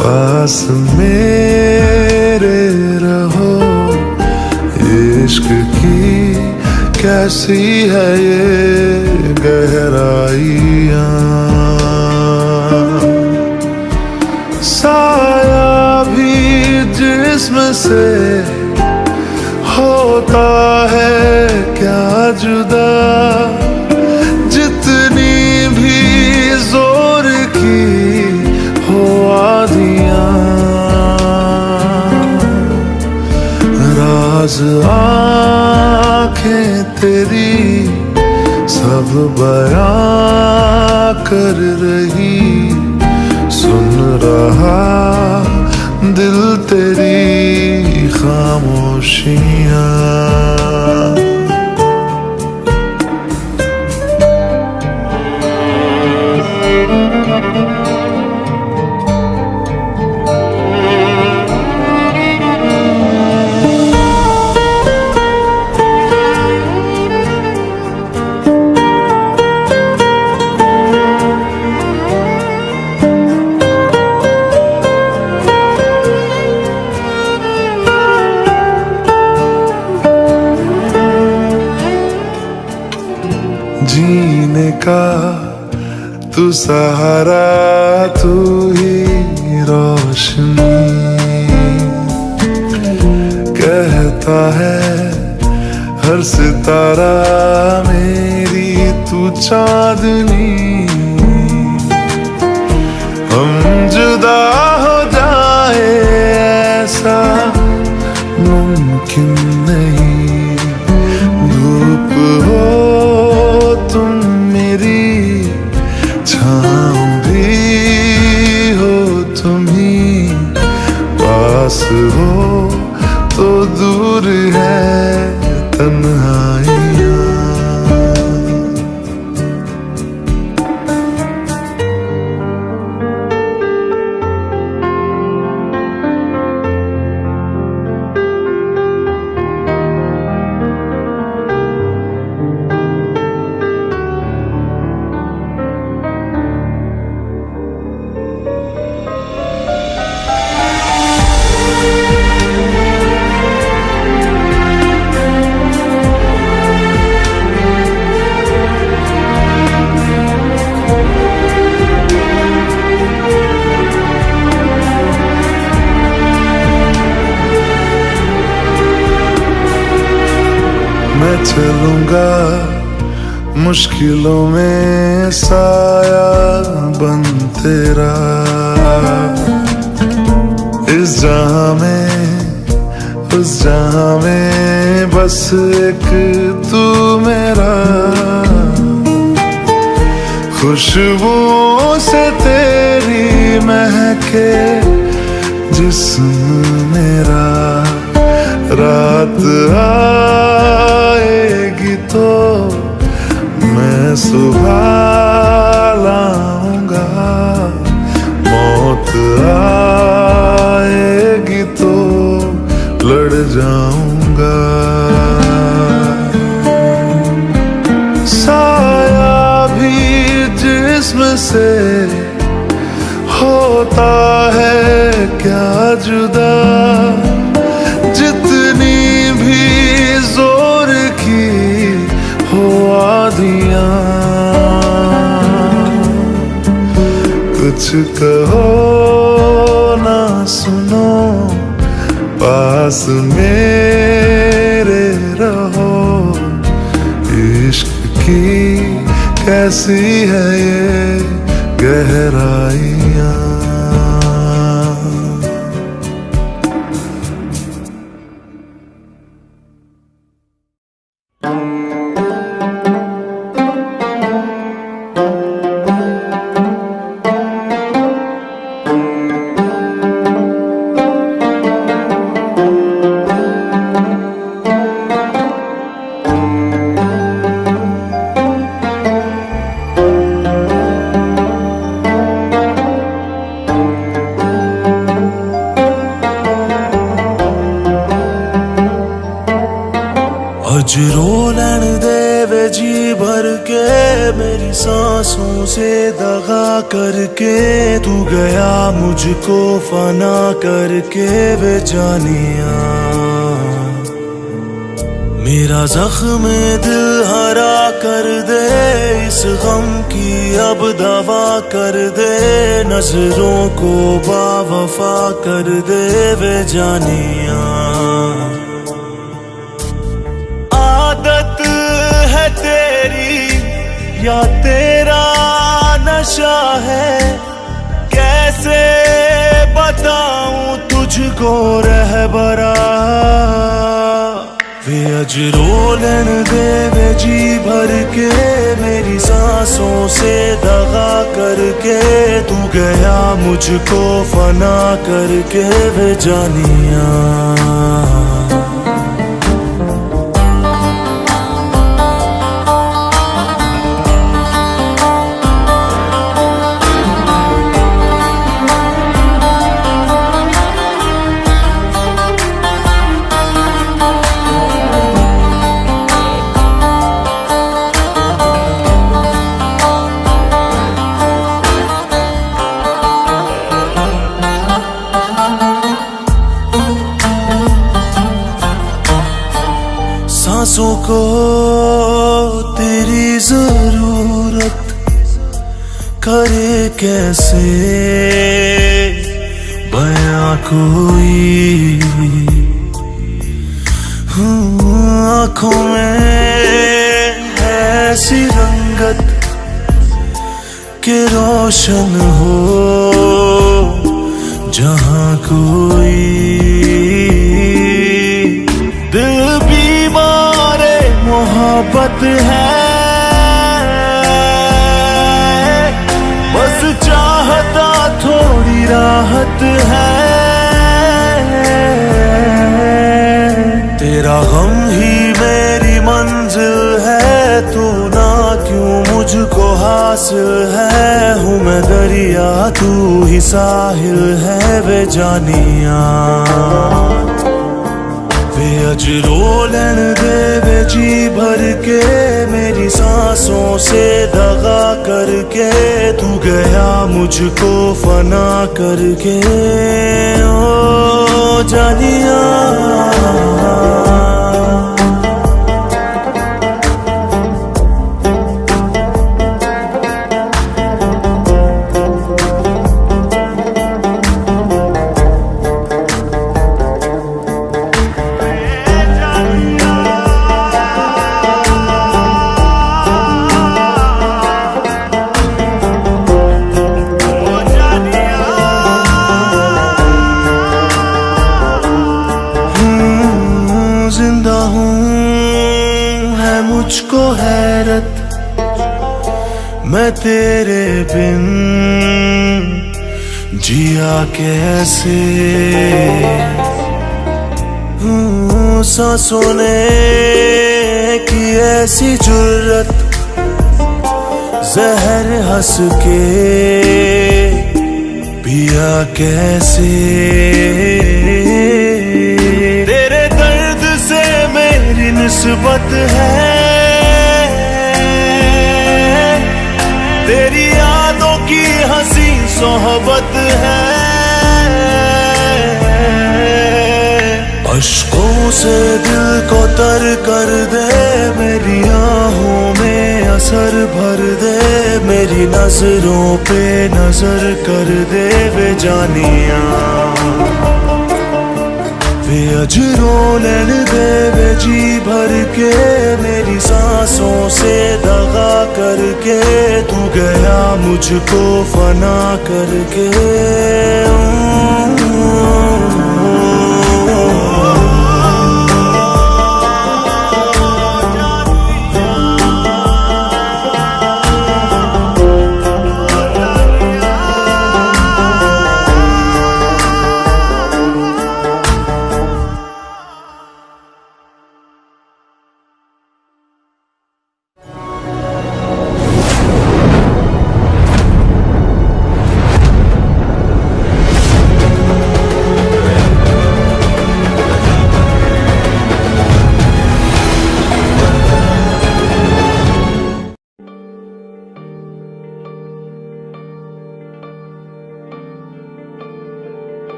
पास मेरे रहो। इश्क की कैसी है ये गहराइयां। साया भी जिस्म से होता है क्या जुदा, जितनी भी जोर की हो आधियां। राज आँखें तेरी सब बयां कर रही, सुन रहा दिल तेरी खामोशियां। जीने का तू सहारा, तू ही रोशनी। कहता है हर सितारा मेरी तू चांदनी। हम जुदा हो जाए ऐसा मुमकिन नहीं, धूप हो तुम मेरी, छाँव भी हो तुम ही। पास हो तो दूर है तन्हाइयाँ। मैं चलूंगा मुश्किलों में साया बन तेरा। इस जहां में उस जहां में बस एक तू मेरा। खुशबुओं से तेरी महके जिस्म मेरा। रात आएगी तो मैं सुबह लाऊंगा, मौत आएगी तो लड़ जाऊंगा। साया भी जिस्म से होता है क्या जुदा, जितनी भी जोर की हो आधियां। कुछ कहो ना सुनो, पास मेरे रहो। इश्क की कैसी है ये गहराइयां। अज रो लैन दे वे जी भर के मेरी सांसों से दगा करके, तू गया मुझको फना करके वे जानिया। मेरा जख्म दिल हरा कर दे, इस गम की अब दवा कर दे, नजरों को बावफा कर दे वे जानिया। आदत है तेरी या तेरा नशा है, कैसे बताऊं तुझको रहबरा। वे अज रो लैन दे वे जी भर के मेरी सांसों से दगा करके, तू गया मुझको फना करके वे जानिया। सांसों को तेरी जरूरत करे कैसे बयां कोई, आँखों में ऐसी रंगत के रोशन हो जहाँ कोई। दिल बीमारे मोहब्बत है, बस चाहता थोड़ी राहत है। तेरा गम ही मेरी मंजिल है, तू ना क्यों मुझको हासिल है। हूँ मैं दरिया तू ही साहिल है वे जानिया। वे अज रो लैन दे वे जी भर के मेरी सांसों से दगा करके, तू गया मुझको फना करके ओ जानिया। जिंदा हूँ है मुझको हैरत, मैं तेरे बिन जिया कैसे। सांसों ने की ऐसी जुर्रत, जहर हंस के पिया कैसे। तेरे दर्द से मेरी निस्बत है, तेरी यादों की हंसी सोहबत है। अश्कों से दिल को तर कर दे, मेरी आहों में असर भर दे, मेरी नजरों पे नजर कर दे वे जानिया। वे अज रो लैन दे वे जी भर के मेरी सांसों से दगा करके, तू गया मुझको फना करके।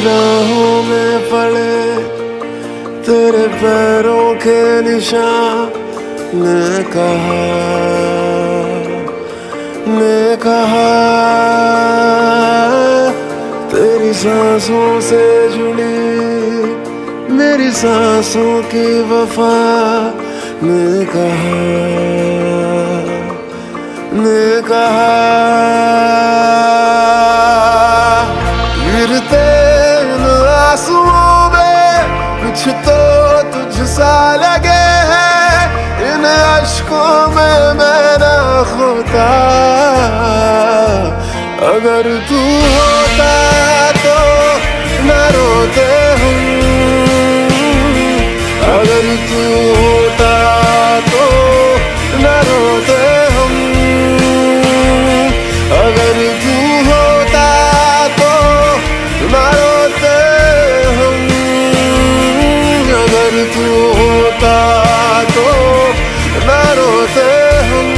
राहों में पड़े तेरे पैरों के निशान ने कहा तेरी सांसों से जुड़ी मेरी सांसों की वफा ने कहा गिरते इन आंसुओं में कुछ तो तुझसा लगे है इन अश्कों में मैं ना खोता अगर तू होता तो न रोते हम अगर तू होता तो न रोते हम अगर तू होता तो न रोते हम अगर तू होता तो न रोते हम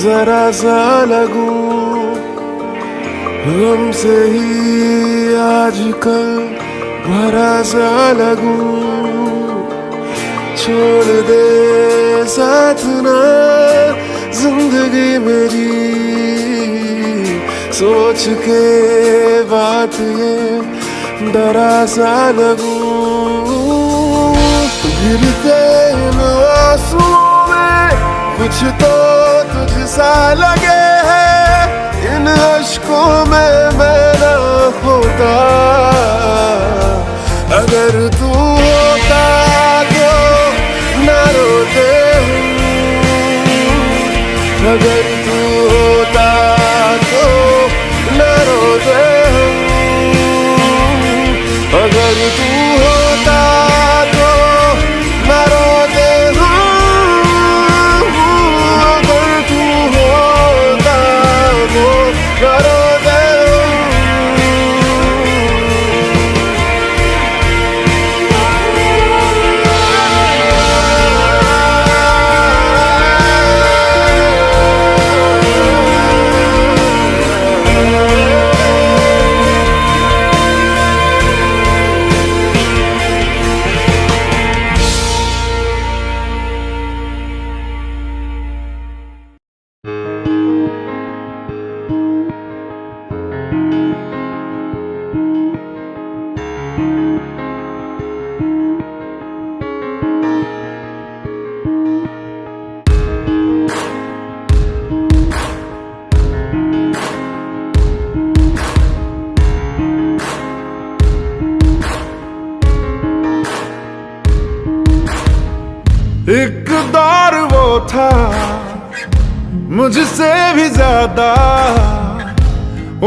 जरा सा लगूं हमसे ही आजकल भरा सा लगूं छोड़ दे साथ ना जिंदगी मेरी सोच के बात ये डरा सा लगूं गिरते इन आंसुओं में कुछ तो तुझसा लगे है इन अश्कों में मैं ना होता अगर तू होता तो न रोते हम अगर तू होता तो न रोते हम अगर तू होता तो न रोते एक दौर वो था मुझसे भी ज्यादा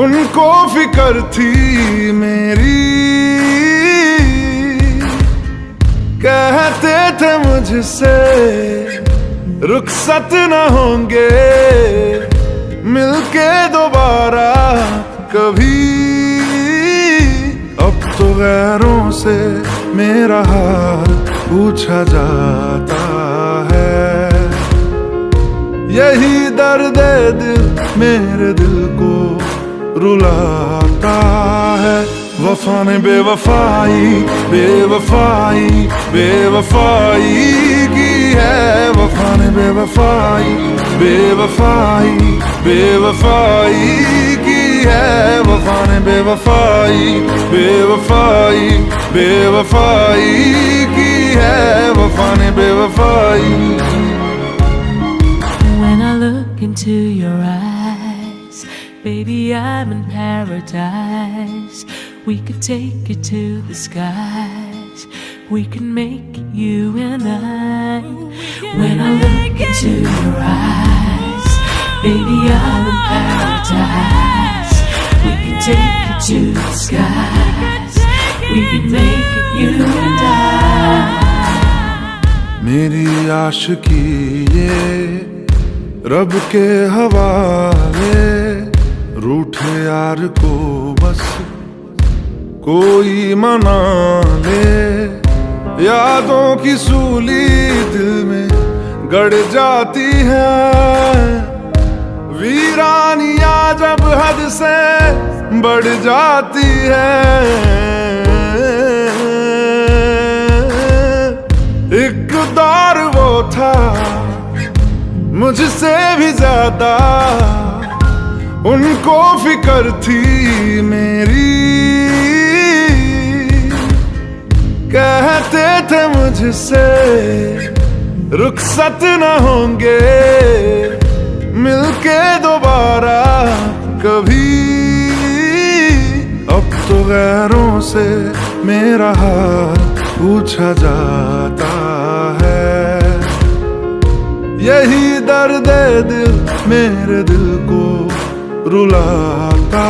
उनको फिक्र थी मेरी कहते थे मुझसे रुखसत न होंगे मिलके दोबारा कभी अब तो गैरों से मेरा हाल पूछा जाता है यही दर्द दिल मेरे दिल को रुलाता है वफा ने बेवफाई बेवफाई बेवफाई की है वफा ने बेवफाई बेवफाई बेवफाई की है वफा ने बेवफाई बेवफाई बेवफाई की है वफा ने बेवफाई When I look into your eyes, baby, I'm in paradise. We could take it to the skies. We can make it you and I. When I look into your eyes, Baby, I'm in paradise. We can take it to the skies. We can make it, you and I. मेरी आशिकी ये रब के हवाले, रूठे यार को बस कोई मना ले। यादों की सूली दिल में गड़ जाती है, वीरानियां जब हद से बढ़ जाती है। एक दौर वो था मुझसे भी ज्यादा, उनको फिक्र थी मेरी। कहते थे मुझसे रुखसत न होंगे मिलके दोबारा कभी। अब तो गैरों से मेरा हाल पूछा जाता है, यही दर्द दिल मेरे दिल को रुलाता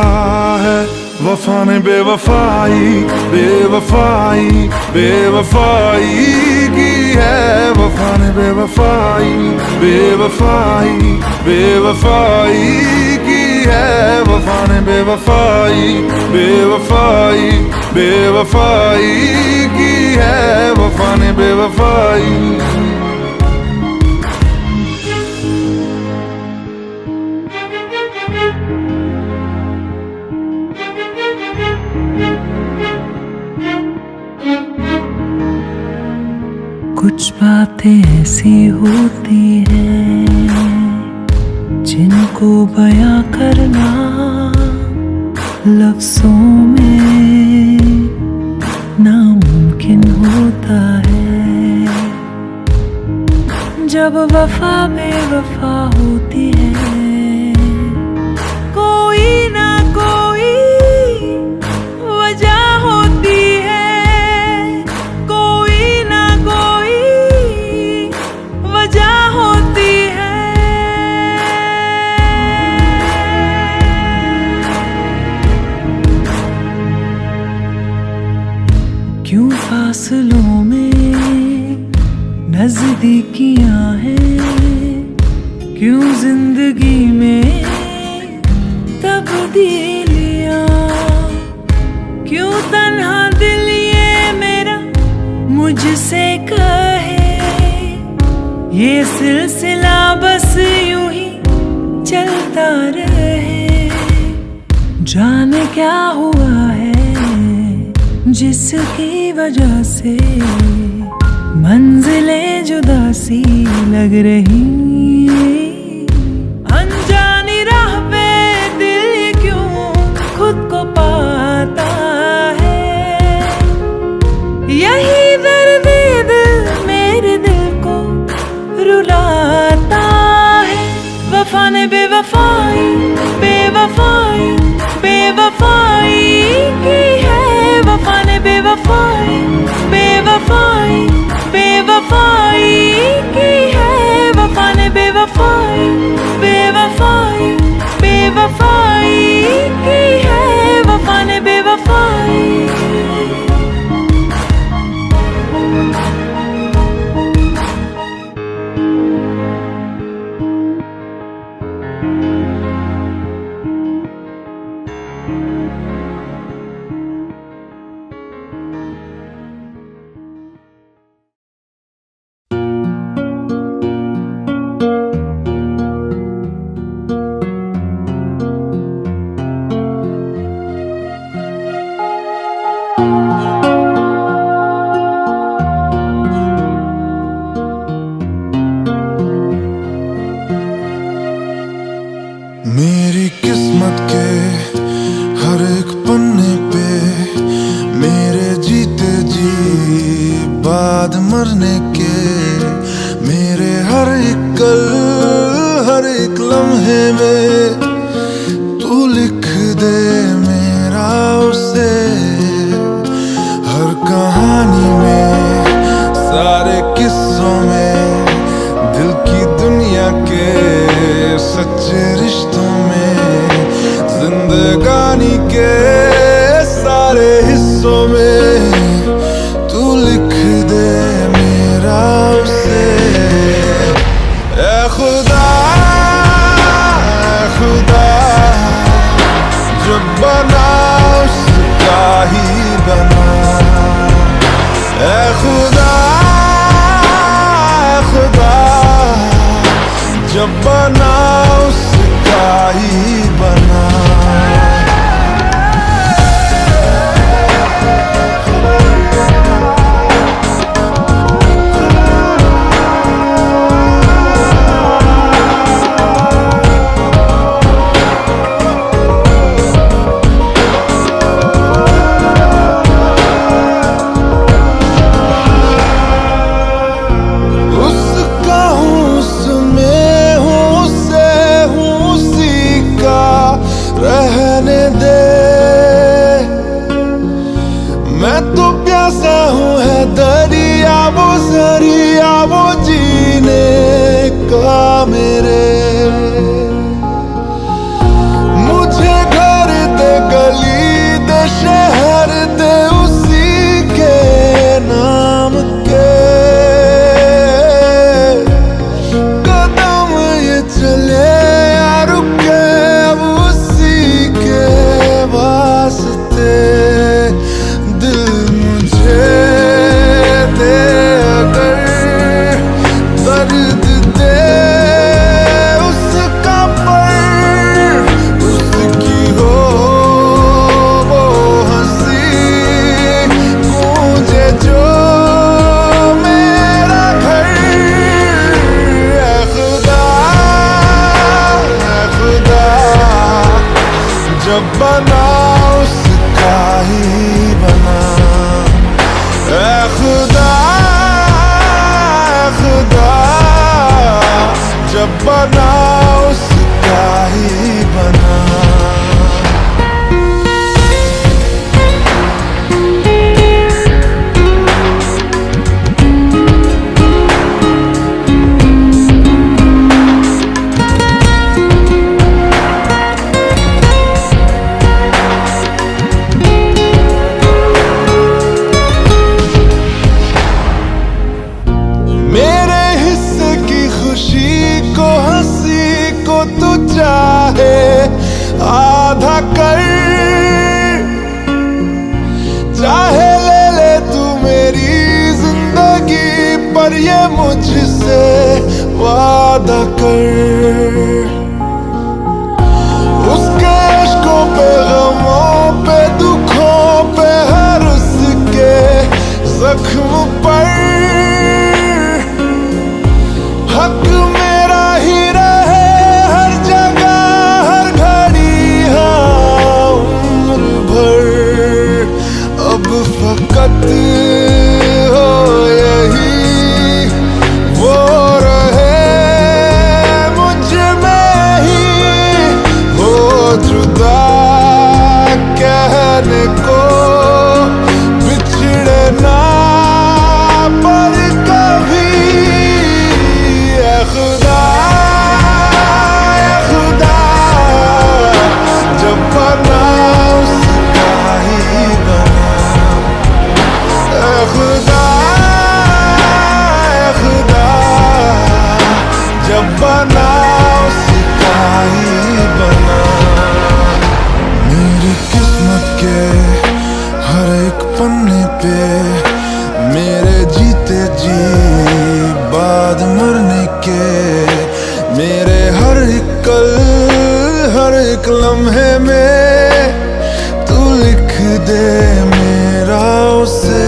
है। वफा ने बेवफाई बेवफाई बेवफाई की है, वफा ने बेवफाई बेवफाई बेवफाई की है, वफा ने बेवफाई बेवफाई बेवफाई की है, वफा ने बेवफाई। कुछ बातें ऐसी होती हैं जिनको बयां करना लफ्जों में नामुमकिन होता है। जब वफा बेवफा होती है, कोई ना कोई वजह होती है, कोई ना कोई वजह होती है। क्यों फासलों में नजदीकियां हैं, क्यों जिंदगी में तब्दीलियां, क्यों तन्हा दिल ये मेरा मुझसे कहे। ये सिलसिला बस यूं ही चलता रहे। जाने क्या हुआ है जिसकी वजह से मंजिलें जुदा सी लग रही। अनजानी राह पे दिल क्यों खुद को पाता है, यही दर्द दिल मेरे दिल को रुलाता है। वफा ने बेवफाई बेवफाई बेवफाई की है, वफा ने बेवफाई बेवफाई बेवफाई की है, वफा ने बेवफाई बेवफाई बेवफाई की है, वफा ने बेवफाई। मेरी किस्मत के हर एक पन्ने पे मेरे जीते जी बाद मरने के, मेरे हर एक कल हर एक लम्हे में तू लिख दे मेरा उसे। हर कहानी में सारे किस्सों में दिल की दुनिया के सच्चे जरिया वो जीने का मेरे। मुझे घर दे, गली दे, शहर दे, उसी के नाम के कदम ये चले या रुके, अब उसी के वास्ते। दिल मुझे दे अगर दर्द दे उसका, पर उसकी हो वो हंसी गूंजे जो मेरा घर। ऐ खुदा, ऐ खुदा, जब बना उसका ही बना। ऐ खुदा, ऐ खुदा, जब बना उसका ही बना। मेरे हिस्से की खुशी को, हंसी को तू चाहे आधा कर, चाहे ले ले तू मेरी जिंदगी, पर ये मुझसे वादा कर। उसके इश्कों पे, गमों पे, दुखों पे, हर उसके जख्म पर हक मेरा ही रहे हर जगह, हर घड़ी, हाँ उम्र भर। अब फकत हो यही वो रहे मुझ में ही, हो जुदा कहने को बिछड़े ना पर कभी। ऐ खुदा, ऐ खुदा, जब बना उसका ही बना। ऐ खुदा, ऐ खुदा, जब बना उसका ही बना। मेरी किस्मत के हर एक पन्ने पे, मेरे जीते जी बाद मरने के, मेरे हर एक कल, हर एक लम्हे में तू लिख दे मेरा उसे।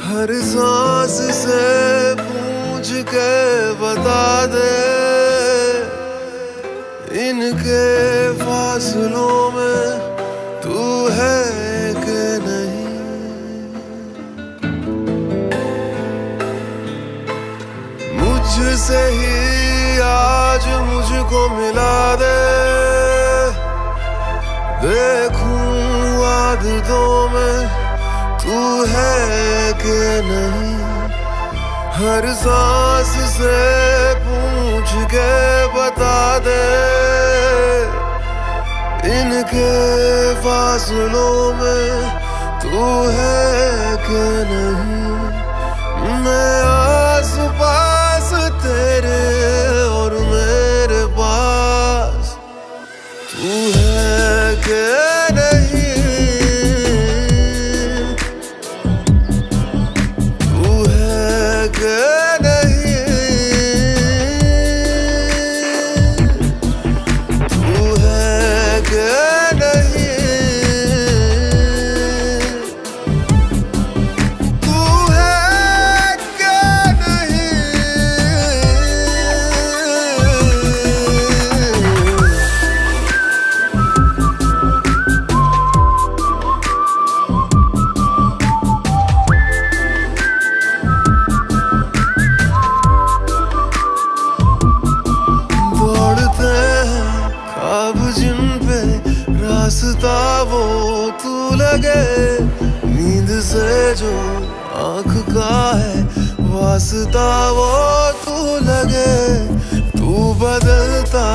हर सांस से पूछ के बता दे, इनके फासलों में तू है कि नहीं। मुझसे ही को मिला दे, देखूं आदतों में तू है कि नहीं। हर सांस से पूछ के बता दे, इनके फासलों में तू है कि नहीं। मैं आस पास तेरे और मेरे पास तू है कि नहीं, तू है कि नहीं, तू है कि नहीं, तू है कि नहीं। दौड़ते हैं ख्वाब जिन पे रास्ता वो तू लगे, नींद से जो आँख का है वास्ता वो तू लगे। तू बदलता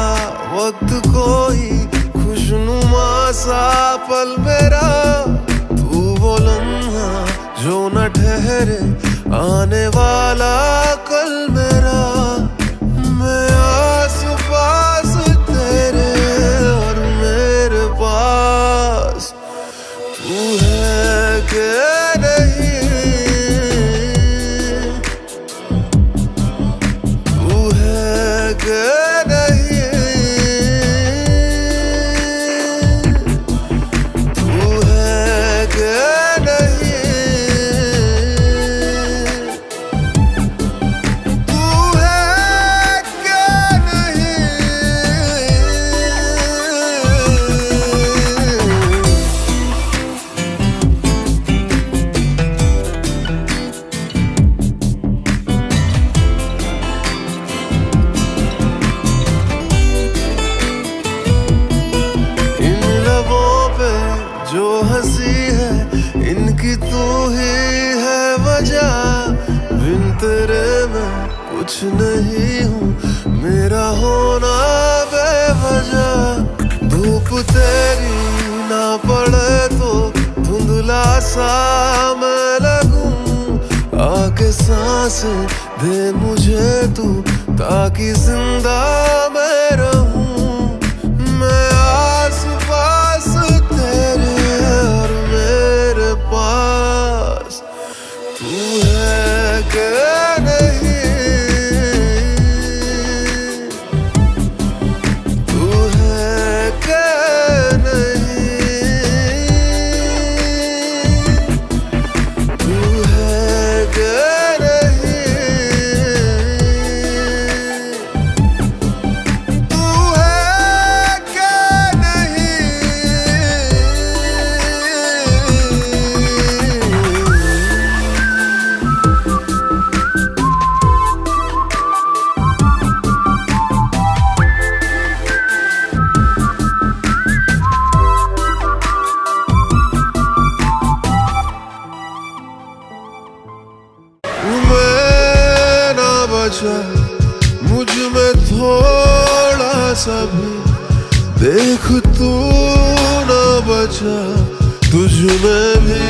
वक्त कोई खुशनुमा सा पल मेरा, तू वो लम्हा जो न ठहरे आने वाला कल मेरा। मैं आस पास तेरे और मेरे पास तू है कि नहीं, तू है कि नहीं, तू है कि नहीं, तू है कि नहीं। इन लबों पे जो हंसी है इनकी तू ही है वजह, बिन तेरे मैं कुछ नहीं हूँ, मेरा होना बेवजह। धूप तेरी ना पड़े तो धुंधला सा मैं लगूं, आके सांस दे मुझे तू ताकि जिंदा मैं रहूं। मैं आस पास तेरे और मेरे पास तू है कि नहीं, तू है कि नहीं, तू है कि नहीं, तू है कि नहीं। मैं ना बचा मुझ में थोड़ा सा भी, देख तू ना बचा तुझ में भी।